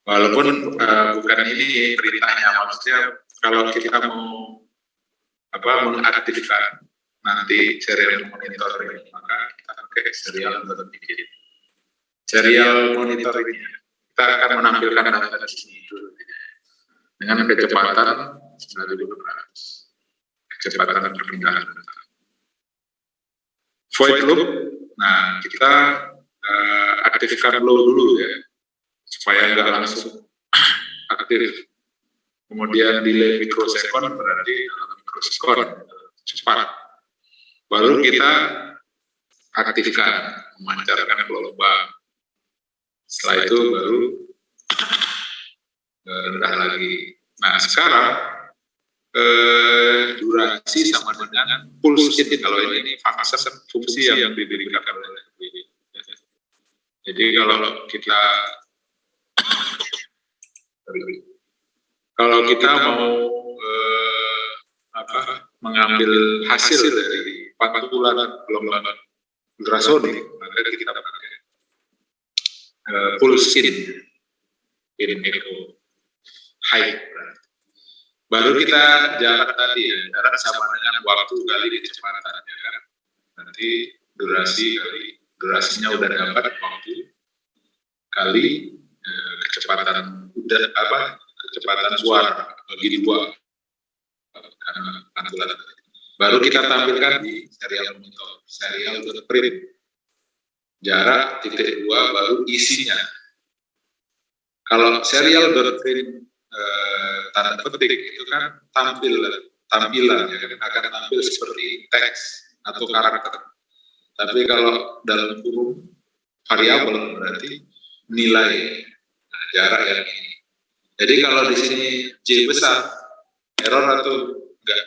Walaupun bukan ini perintahnya, maksudnya kalau kita mau mengaktifkan nanti serial monitor ini, maka kita pakai serial terbikin. serial monitoring. Kita akan menampilkan data di sini dengan kecepatan 9.200, kecepatan perpindahan data. Void loop, nah kita aktifkan low dulu ya, supaya nggak langsung aktif. Kemudian delay mikrosekon, berarti dalam mikrosekon cepat. Baru kita aktifkan, memancarkan gelombang. Setelah itu baru rendah lagi. Nah sekarang durasi sama dengan pulse in. Kalau ini fungsi yang diberikan oleh WD. Jadi kalau kita mau mengambil hasil dari pantulan gelombang ultrasonik, maka kita pakai pulse in echo high. Baru kita jarak tadi ya, jarak sama dengan waktu kali kecepatan ya kan. Nanti durasinya udah dapat waktu kali kecepatan kecepatan suara bagi dua karena pantulan. Baru kita tampilkan di serial monitor, serial print. Jarak titik 2 baru isinya. Kalau serial print tanda petik itu kan tampilan ya kan, akan tampil seperti teks atau karakter. Tapi kalau dalam kurung variabel berarti nilai jarak yang ini. Jadi kalau di sini J besar, error atau enggak?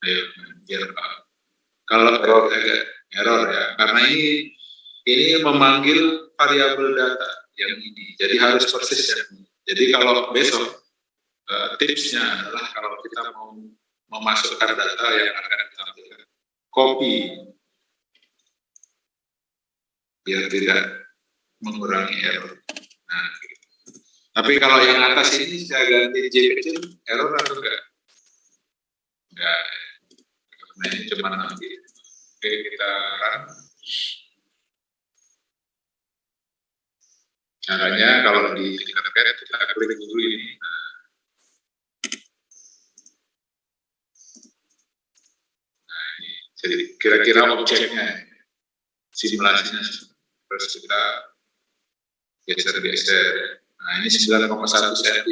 Ayo, biar kalau error ya, karena ini memanggil variabel data yang ini, jadi harus persis ya. Jadi kalau besok tipsnya adalah kalau kita mau memasukkan data yang akan ditampilkan, copy biar tidak mengurangi error. Nah, gitu. Tapi kalau yang atas ini saya ganti J kecil, error atau enggak? Enggak. Nah, ini cuma nanti. Oke, kita run. Caranya kalau di Tinkercad kita klik dulu ini. Nah, ini jadi kira-kira objeknya, simulasinya. Terus kita geser. Nah, ini 9,1 cm.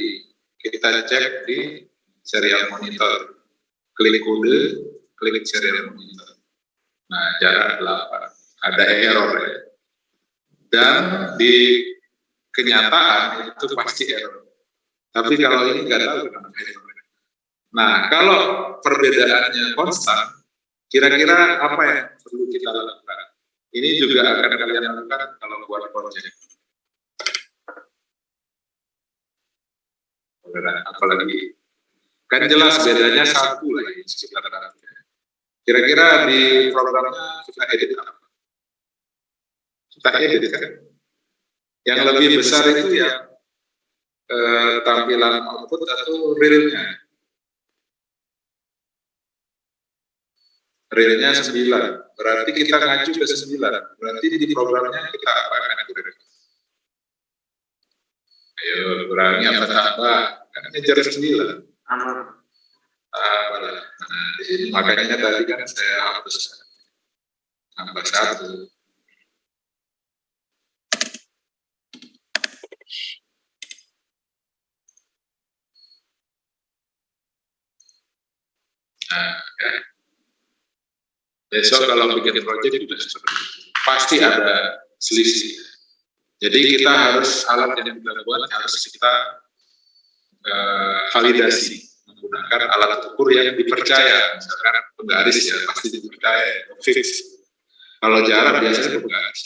Kita cek di serial monitor. Klik kode, klik serial monitor. Nah, jarak 8. Ada error ya. Dan di kenyataan itu pasti error. Tapi kalau ini nggak tahu kenapa error. Nah, kalau perbedaannya konstan, kira-kira apa yang perlu kita lakukan? Ini juga akan kalian lakukan kalau buat project. Apalagi kan jelas bedanya satu lagi sekitar. Kira-kira di programnya kita edit apa? Kita edit kan? Yang lebih besar itu ya tampilan output atau realnya. Realnya 9, berarti kita ngacu ke 9, berarti di programnya kita apakan? Ayo kurangi apa tambah, kan ngejar 9. Nah, di sini makanya tadi kan saya hapus tambah 1. Nah, ya. Besok kalau bikin project juga seperti itu. Pasti ada selisih. Jadi kita harus alat yang kita buat harus kita validasi menggunakan alat ukur yang dipercaya. Misalkan penggaris ya pasti dipercaya, fix. Kalau jarak biasanya penggaris.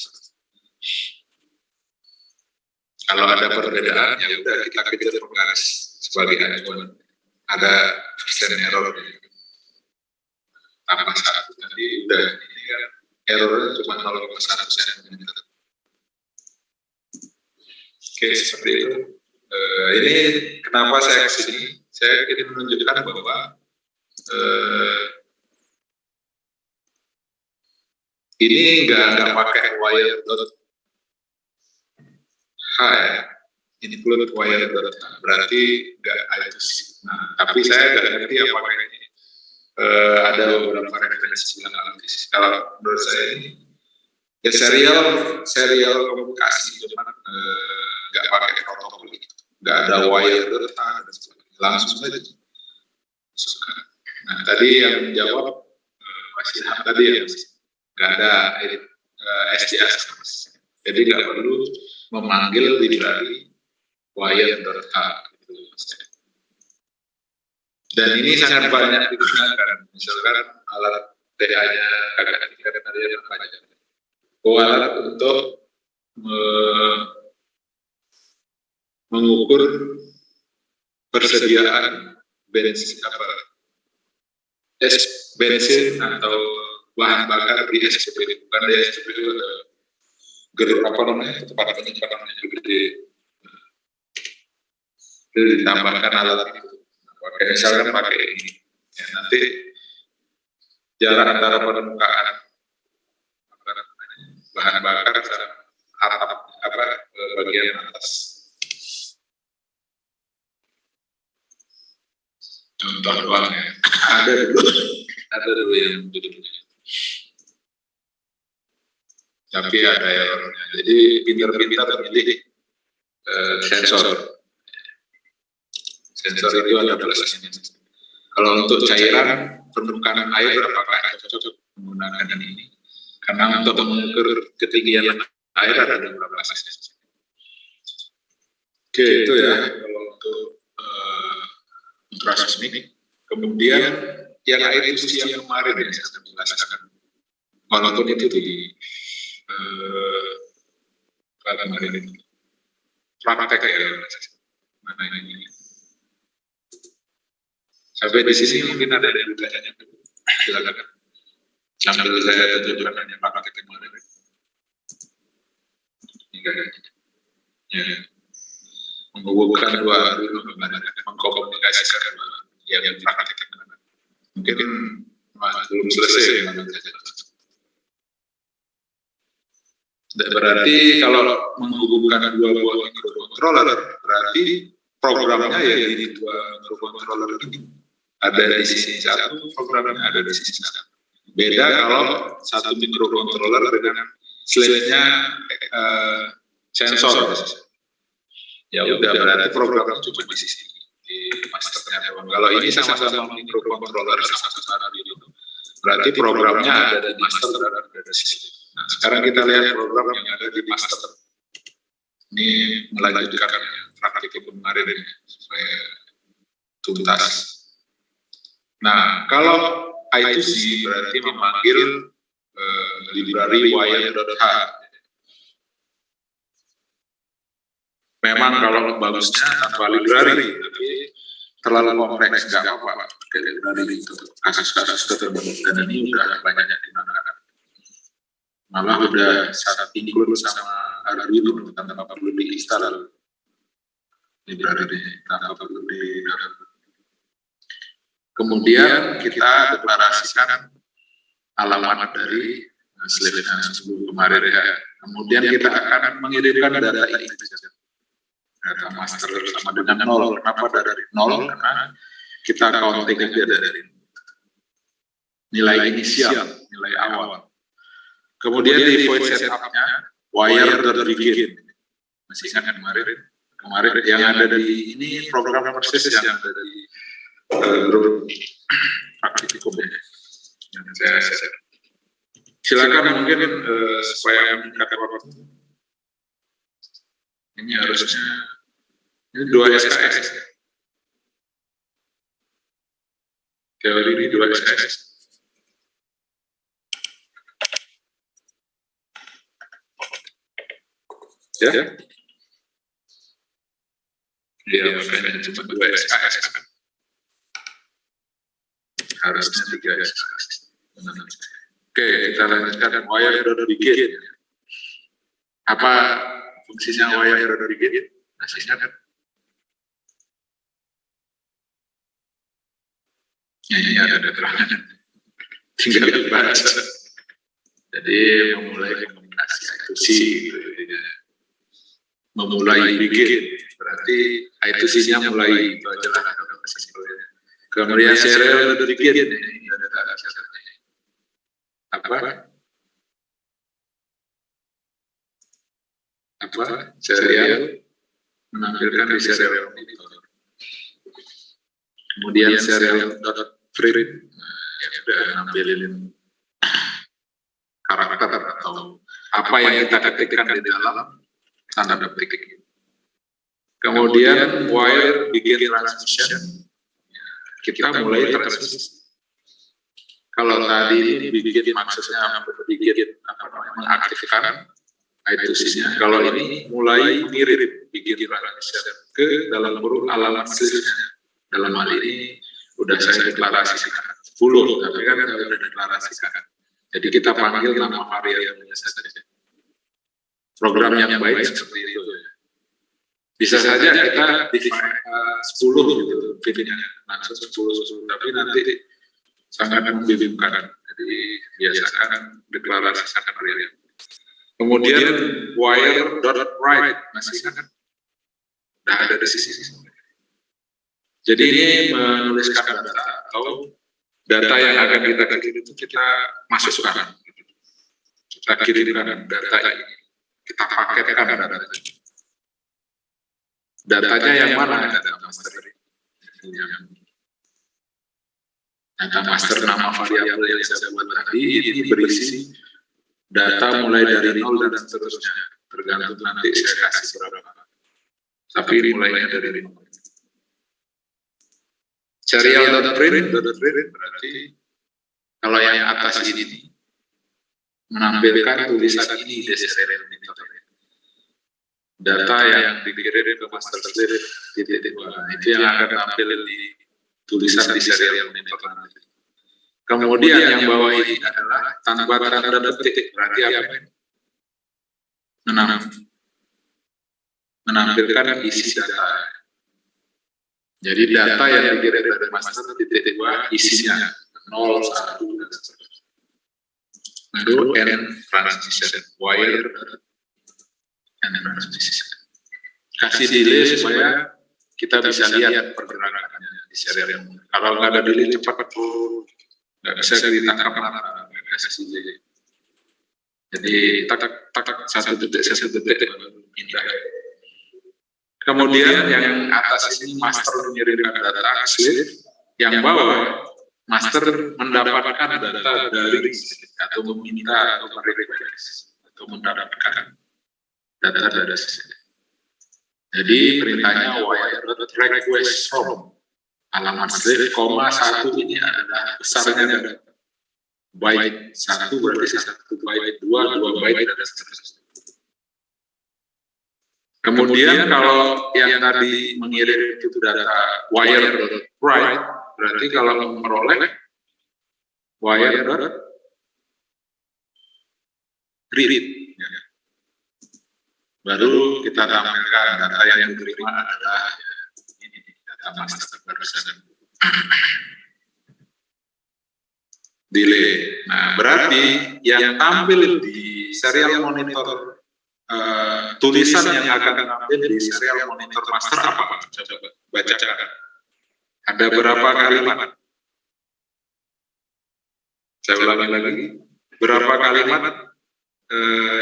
Kalau ada perbedaan ya udah kita kejar penggaris sebagai acuan. Ada persen error. Tambah 1 tadi udah ini kan errornya cuma 0,1 cm. Oke, seperti itu. Ini kenapa saya kesini? Saya ingin menunjukkan bahwa Ini nggak pakai wire.h ya, include wire.h, berarti nggak I2C. Nah, tapi saya nggak ngerti apakah ini ada beberapa referensi yang analisis. Kalau menurut saya ini ya serial komunikasi, cuman nggak pakai protokol, nggak ada wire.h dan sebagainya, langsung saja. Nah, tadi yang jawab Mas Ilham tadi ya, nggak ada SDA, jadi nggak perlu memanggil library wire.h gitu. Dan ini sangat banyak digunakan, misalkan alat TA-nya agak tingkat tadi yang banyak. Alat untuk mengukur persediaan bensin atau bahan bakar di SPBU. Bukan di SPBU ada tempat penyimpanannya juga ditambahkan alat itu. Misalkan pakai ini, ya, nanti jarak antara permukaan bahan bakar sama bagian atas. Contoh doang ya. Ada dulu yang duduknya. Tapi ada errornya. Jadi pintar-pintar memilih sensor. Sensor itu ada plusnya. Kalau untuk cairan permukaan air apakah cocok menggunakan ini? Karena untuk mengukur ketinggian air ada beberapa sensor. Oke, itu ya kalau untuk ultrasonic. Kemudian yang I2C yang kemarin ya saya jelaskan. Walaupun itu di kemarin praktek ya. Mana ini? Sampai di sini mungkin ada yang bertanya. Silakan. Sambil saya tunjukkan hanya praktek kemarin. Ya. Menghubungkan dua mengkomunikasikan yang praktek kemarin. Mungkin belum selesai. Berarti kalau menghubungkan dua buah microcontroller, berarti programnya ya di dua microcontroller ini. Ada di sisi satu, programnya ada di sisi satu. Beda kalau satu microcontroller dengan slide-nya sensor. Ya udah berarti programnya cuma di sisi di masternya. Kalau ini sama-sama microcontroller sama-sama itu, berarti programnya ada di master dan ada di sisi. Nah, sekarang kita lihat program yang ada di master. Ini melanjutkan praktik kemarin supaya tuntas. Nah, kalau I2C berarti memanggil library wire.h. Memang kalau bagusnya tanpa library, tapi terlalu kompleks, nggak apa-apa. Kayak library itu kasus-kasus tertentu dan ini udah banyak digunakan. Malah udah sangat include sama Arduino tanpa perlu diinstal library, tanpa perlu di. Kemudian kita deklarasikan alamat dari slide sebelum kemarin ya. Kemudian kita akan mengirimkan data ini. Data master sama dengan 0. Kenapa dari 0? Karena kita counting aja dari nilai inisial, nilai awal. Kemudian di void setup-nya wire.begin. Masih ingat kemarin yang ada di ini program persis yang ada di grup praktikum ya. Saya silakan mungkin supaya meningkatkan waktu. Ini harusnya ini 2 SKS. Teori ini 2 SKS. Ya. Iya, makanya cuma 2 SKS kan. Harusnya 3 SKS. Oke, kita lanjutkan wire.begin. Apa fungsinya wire.begin? Masih ingat kan? Ya, ada terangan. Tinggal dibaca. Jadi memulai komunikasi I2C gitu. Memulai bikin, berarti I2C-nya mulai itu aja lah. Kemudian serial bikin, ini ada syaratnya. Apa? Serial menampilkan di serial monitor. Kemudian serial print yang sudah nampilin karakter atau apa yang kita ketikkan di dalam tanda petik. Kemudian wire bikin transmission, kita mulai transmisi. Kalau tadi ini bikin maksudnya bikin mengaktifkan I2C-nya. Kalau ini mulai mengirim bikin transmission ke dalam kurung alamat slipnya. Dalam hal ini udah saya deklarasikan 10, tapi kan sudah deklarasikan. Jadi kita panggil nama variabelnya saja. Program yang baik seperti itu. Bisa saja kita define 10 gitu, pilihnya langsung 10, tapi nanti sangat membingungkan. Jadi biasakan deklarasikan variabel. Kemudian wire.write masih kan sudah ada di sisi. Jadi ini menuliskan data atau data yang akan kita kirim itu kita masukkan, kita kirimkan data ini, kita paketkan data. Datanya yang mana? Data master. Data master nama variabel yang saya buat tadi ini berisi data mulai dari 0 dan seterusnya, tergantung nanti saya kasih berapa. Tapi mulainya dari 0. Serial.print berarti kalau yang atas ini menampilkan tulisan ini di serial monitor. Data yang dikirim ke master slip itu yang akan tampil di tulisan di serial monitor nanti. Kemudian yang bawah ini adalah tanpa tanda petik, berarti apa? Menampilkan isi data. Jadi data yang dikirim dari master titik 2 isinya 0, 1 dan seterusnya. Baru N transition, wire N transition. Kasih delay supaya kita bisa lihat pergerakannya di serial. Kalau nggak ada delay cepat nggak bisa ditangkap nggak kasih delay. Jadi tak 1 detik pindah. Kemudian yang atas ini master mengirimkan data slip, yang bawah master mendapatkan data dari atau meminta atau merequest atau mendapatkan data dari slip. Jadi perintahnya wire.request from alamat slip, 1 ini adalah besarnya data. Byte 1 berarti 1 byte, 2 byte dan seterusnya. Kemudian kalau yang tadi mengirim itu data wire.write, berarti kalau memperoleh wire.read. Baru kita tampilkan data yang diterima adalah ini data master barusan. Delay. Nah, berarti yang tampil di serial monitor tulisan yang akan tampil di serial monitor master apa? Coba bacakan. Ada berapa kalimat? Saya ulangi lagi. Berapa kalimat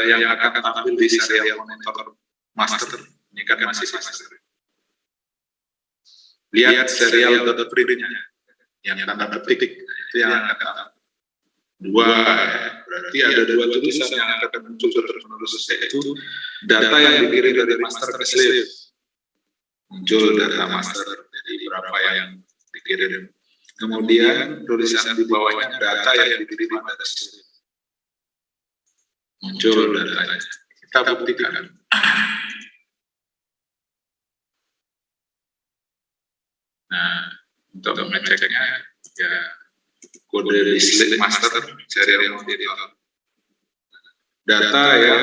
yang akan tampil di serial monitor master? Ini kan masih master. Lihat serial.print-nya yang tanda petik itu yang akan tampil. 2, berarti ada 2 tulisan yang akan muncul terus-menerus, yaitu data yang dikirim dari master ke slip. Muncul data master, jadi berapa yang dikirim. Kemudian tulisan di bawahnya data yang dikirim dari slip. Muncul datanya. Kita buktikan. Nah, untuk mengeceknya, ya kode di slip master serial monitor. Data yang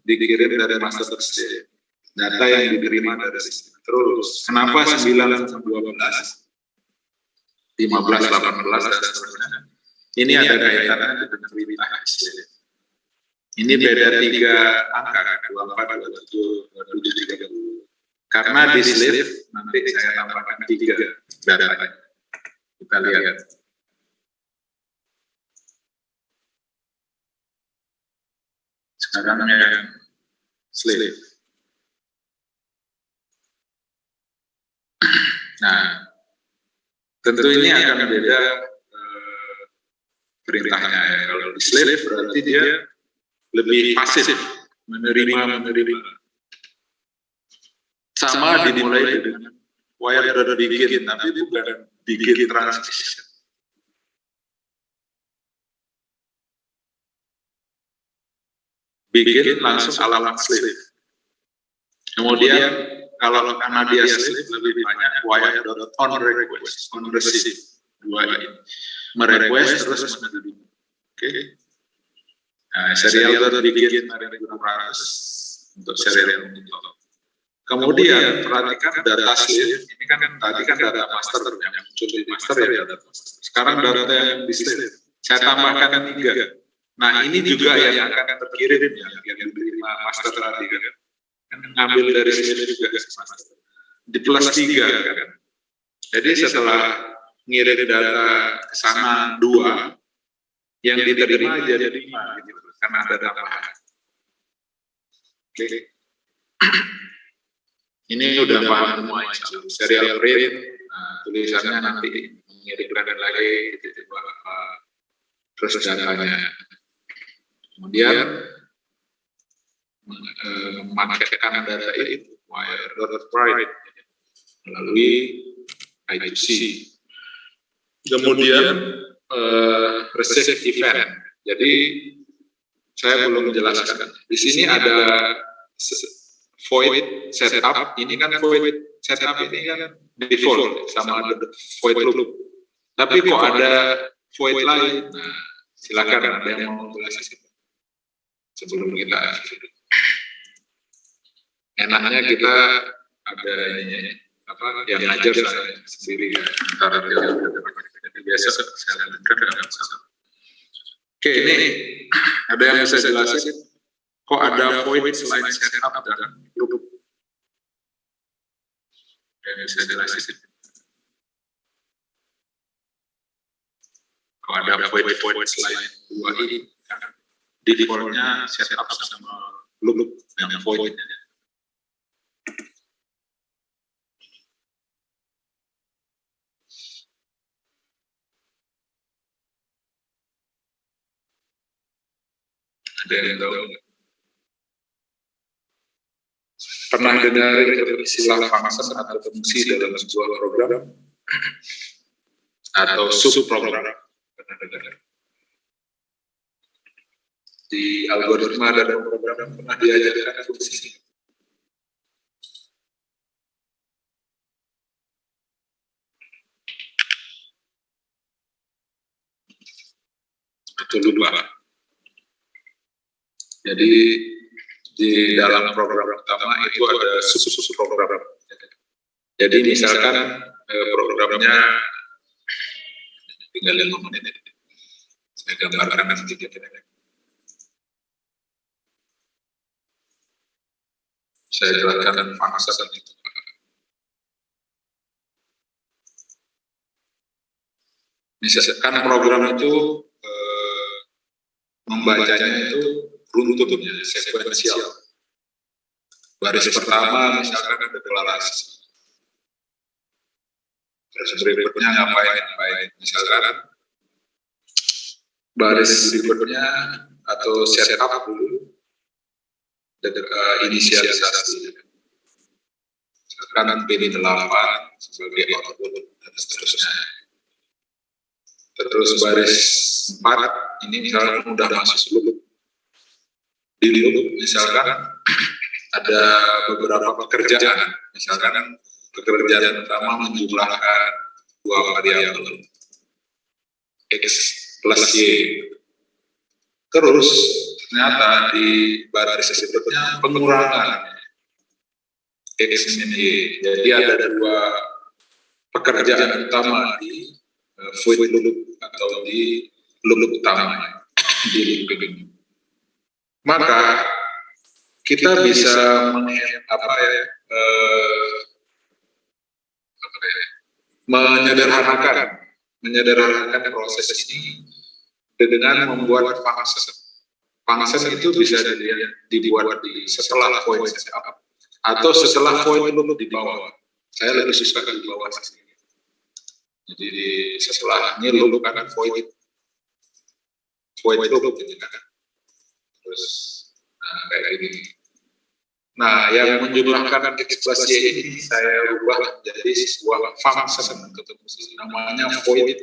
dikirim dari master slip. Data yang diterima dari slip. Terus, kenapa 9 sampai 12, 15, 18 dan seterusnya? Ini ada kaitannya dengan perintah slip. Ini beda 3 angka, 24, 27, 27, 30. Karena di slave nanti saya tambahkan 3 datanya. Kita lihat. Sekarang yang slave. Nah, tentu ini akan beda perintahnya ya. Kalau di slave berarti dia lebih pasif, menerima. Sama dimulai dengan wire begin, tapi bukan begin transition. Begin langsung alamat slave. Kemudian kalau karena dia slave lebih banyak wire on request, on receive. 2 ini. Merequest terus menerima. Oke. Nah, serial begin 1600 untuk serial untuk. Kemudian perhatikan data slave, ini kan tadi kan data master yang muncul di master ya data master. Sekarang data yang di slave, saya tambahkan 3. Nah ini juga yang akan terkirim yang diterima master tadi kan ngambil dari slave juga master. Di plus 3 kan. Jadi setelah ngirim data ke sana 2, yang diterima jadi 5 gitu, karena ada tambahan. Oke. Ini udah paham semua insyaallah. Serial print, tulisannya nanti mengirimkan lagi terus datanya. Kemudian memanfaatkan data itu wire.write melalui I2C. Kemudian receive event. Jadi saya belum menjelaskan. Di sini ada void setup, ini kan void setup ini kan default sama ada void loop. Tapi kok ada void lain? Nah, silakan ada yang mau jelasin sebelum kita akhiri. Enaknya kita ada ini yang ngajar saya sendiri ya, antara dia biasa saya lanjutkan dengan masalah. Oke, ini ada yang bisa jelasin. Kok ada void selain setup dan loop? Yang bisa jelasin. Kok ada void selain 2 ini? Di defaultnya setup sama loop yang void. Ada yang tahu nggak? Pernah dengar istilah function atau fungsi dalam sebuah program atau subprogram? Pernah dengar? Di algoritma dan program pernah diajarkan fungsi. Atau lupa. Jadi di dalam program utama itu ada sub-program. Jadi misalkan programnya tinggal 5 menit. Saya gambarkan sedikit. Saya jelaskan function itu. Misalkan program itu membacanya itu runtun ya, sekuensial. Baris pertama misalkan ada deklarasi. Terus berikutnya ngapain? Misalkan baris berikutnya atau setup dulu, inisialisasi. Misalkan PIN 8 sebagai output dan seterusnya. Terus baris 4 ini misalkan udah masuk loop. Di loop misalkan ada beberapa pekerjaan, misalkan pekerjaan pertama menjumlahkan 2 variabel X plus Y. Terus ternyata di baris berikutnya pengurangan X min Y. Jadi ada 2 pekerjaan utama di void loop atau di loop utama di looping. maka kita bisa menyederhanakan proses ini dengan membuat function. Function itu bisa dibuat setelah void setup atau setelah void loop di bawah. Saya lebih suka di bawah. Jadi setelahnya loop akan void loop gitu kan. Terus kayak gini. Nah, yang menjumlahkan ekspresi ini saya ubah menjadi sebuah function namanya void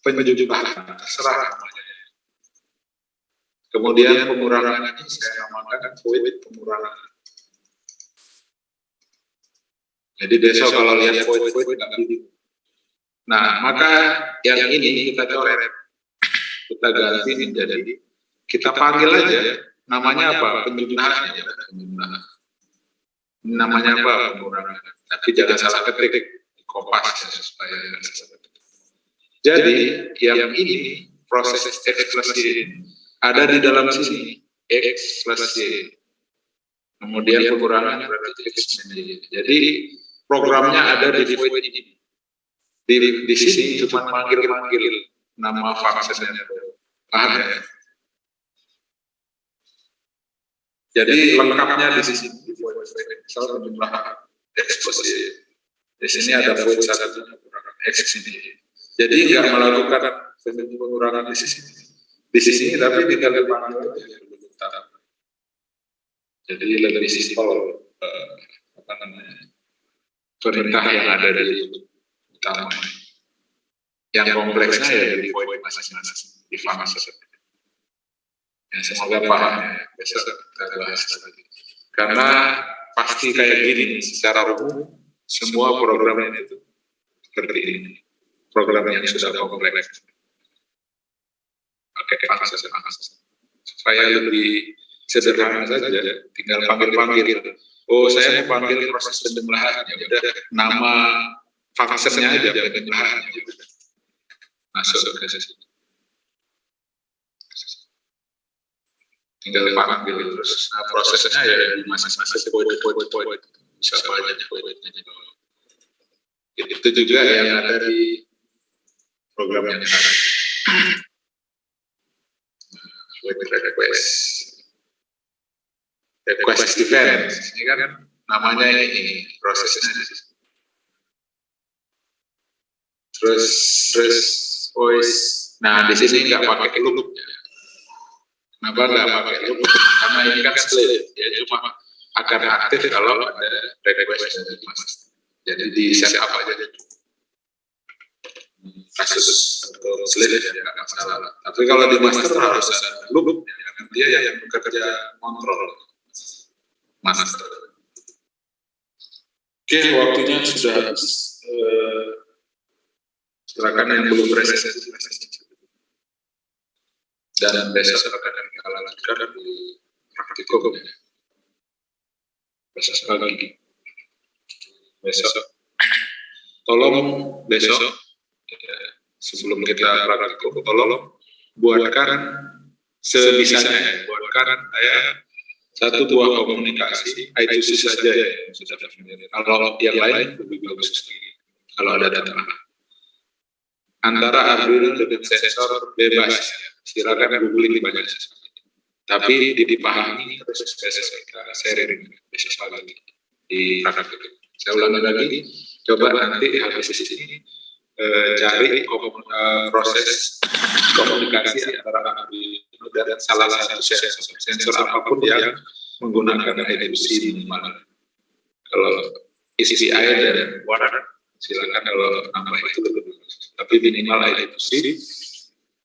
penjumlahan, terserah namanya. Kemudian pengurangan ini saya namakan void pengurangan. Jadi besok kalau lihat void nggak bingung. Nah, maka yang ini kita coret, kita ganti menjadi, kita panggil aja, namanya apa? Penjumlahan. Namanya apa? Pengurangan. Tapi jangan salah ketik, kopas ya, supaya tidak salah ketik. Jadi yang ini proses X plus Y ada di dalam sini, X plus Y. Kemudian pengurangan berarti X min Y. Jadi programnya ada di void ini. Di sini cuma manggil nama fungsinya. Paham ya? Jadi lengkapnya di sini di void. Misal penjumlahan X plus Y. Di sini ada void satu X ini. Jadi nggak melakukan pengurangan di sini tapi tinggal dipanggil aja. Jadi lebih simpel perintah yang ada di utama. Yang kompleksnya ya di void masing-masing di function. Ya, semoga paham ya. Besok kita bahas lagi. Karena pasti kayak gini secara umum semua program ini itu seperti ini. Program yang sudah kompleks. Pakai function supaya lebih sederhana saja. Tinggal panggil. Oh, saya mau panggil proses penjumlahan, ya udah nama functionnya aja penjumlahan. Masuk ke situ. Tinggal panggil terus. Nah, prosesnya ya di masing-masing void. Bisa banyak voidnya di bawah. Itu juga yang ada di program yang ada. Void request event. Ini kan namanya ini prosesnya. Terus voice. Nah, di sini nggak pakai loop. Kenapa nggak pakai loop? Karena ini kan split. Ya cuma akan aktif kalau ada request dari master. Jadi di setup aja. Kasus untuk split ya nggak masalah. Tapi kalau di master harus ada loop. Dia yang bekerja kontrol master. Oke, waktunya sudah habis. Silakan yang belum presentasi. Dan besok akan kita lanjutkan di praktikum. Besok pagi. Besok. Tolong besok sebelum kita praktikum, tolong buatkan sebisanya. Buatkan satu buah komunikasi, I2C saja ya, sudah familiar. Kalau yang lain lebih bagus lagi. Kalau ada data. Antara Arduino dengan sensor bebas, silakan googling banyak. Tapi dipahami terus saya sharing besok lagi di praktik. Saya ulangi lagi, coba nanti habis ini cari proses komunikasi antara Arduino dan salah satu sensor apapun yang menggunakan I2C minimal. Kalau SPI dan warna silakan kalau nambah itu lebih bagus. Tapi minimal I2C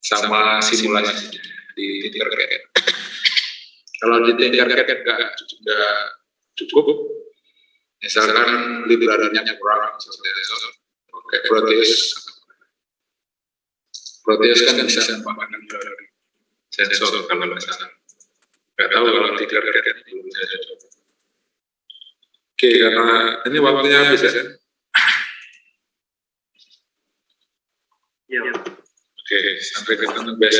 sama simulasi di Tinkercad. Kalau di Tinkercad nggak cukup, misalkan library-nya kurang, oke, Proteus kan bisa menggunakan sensor kalau nggak salah. Nggak tahu kalau Tinkercad belum saya coba. Oke, karena ini waktunya habis ya. Oke, sampai ketemu besok.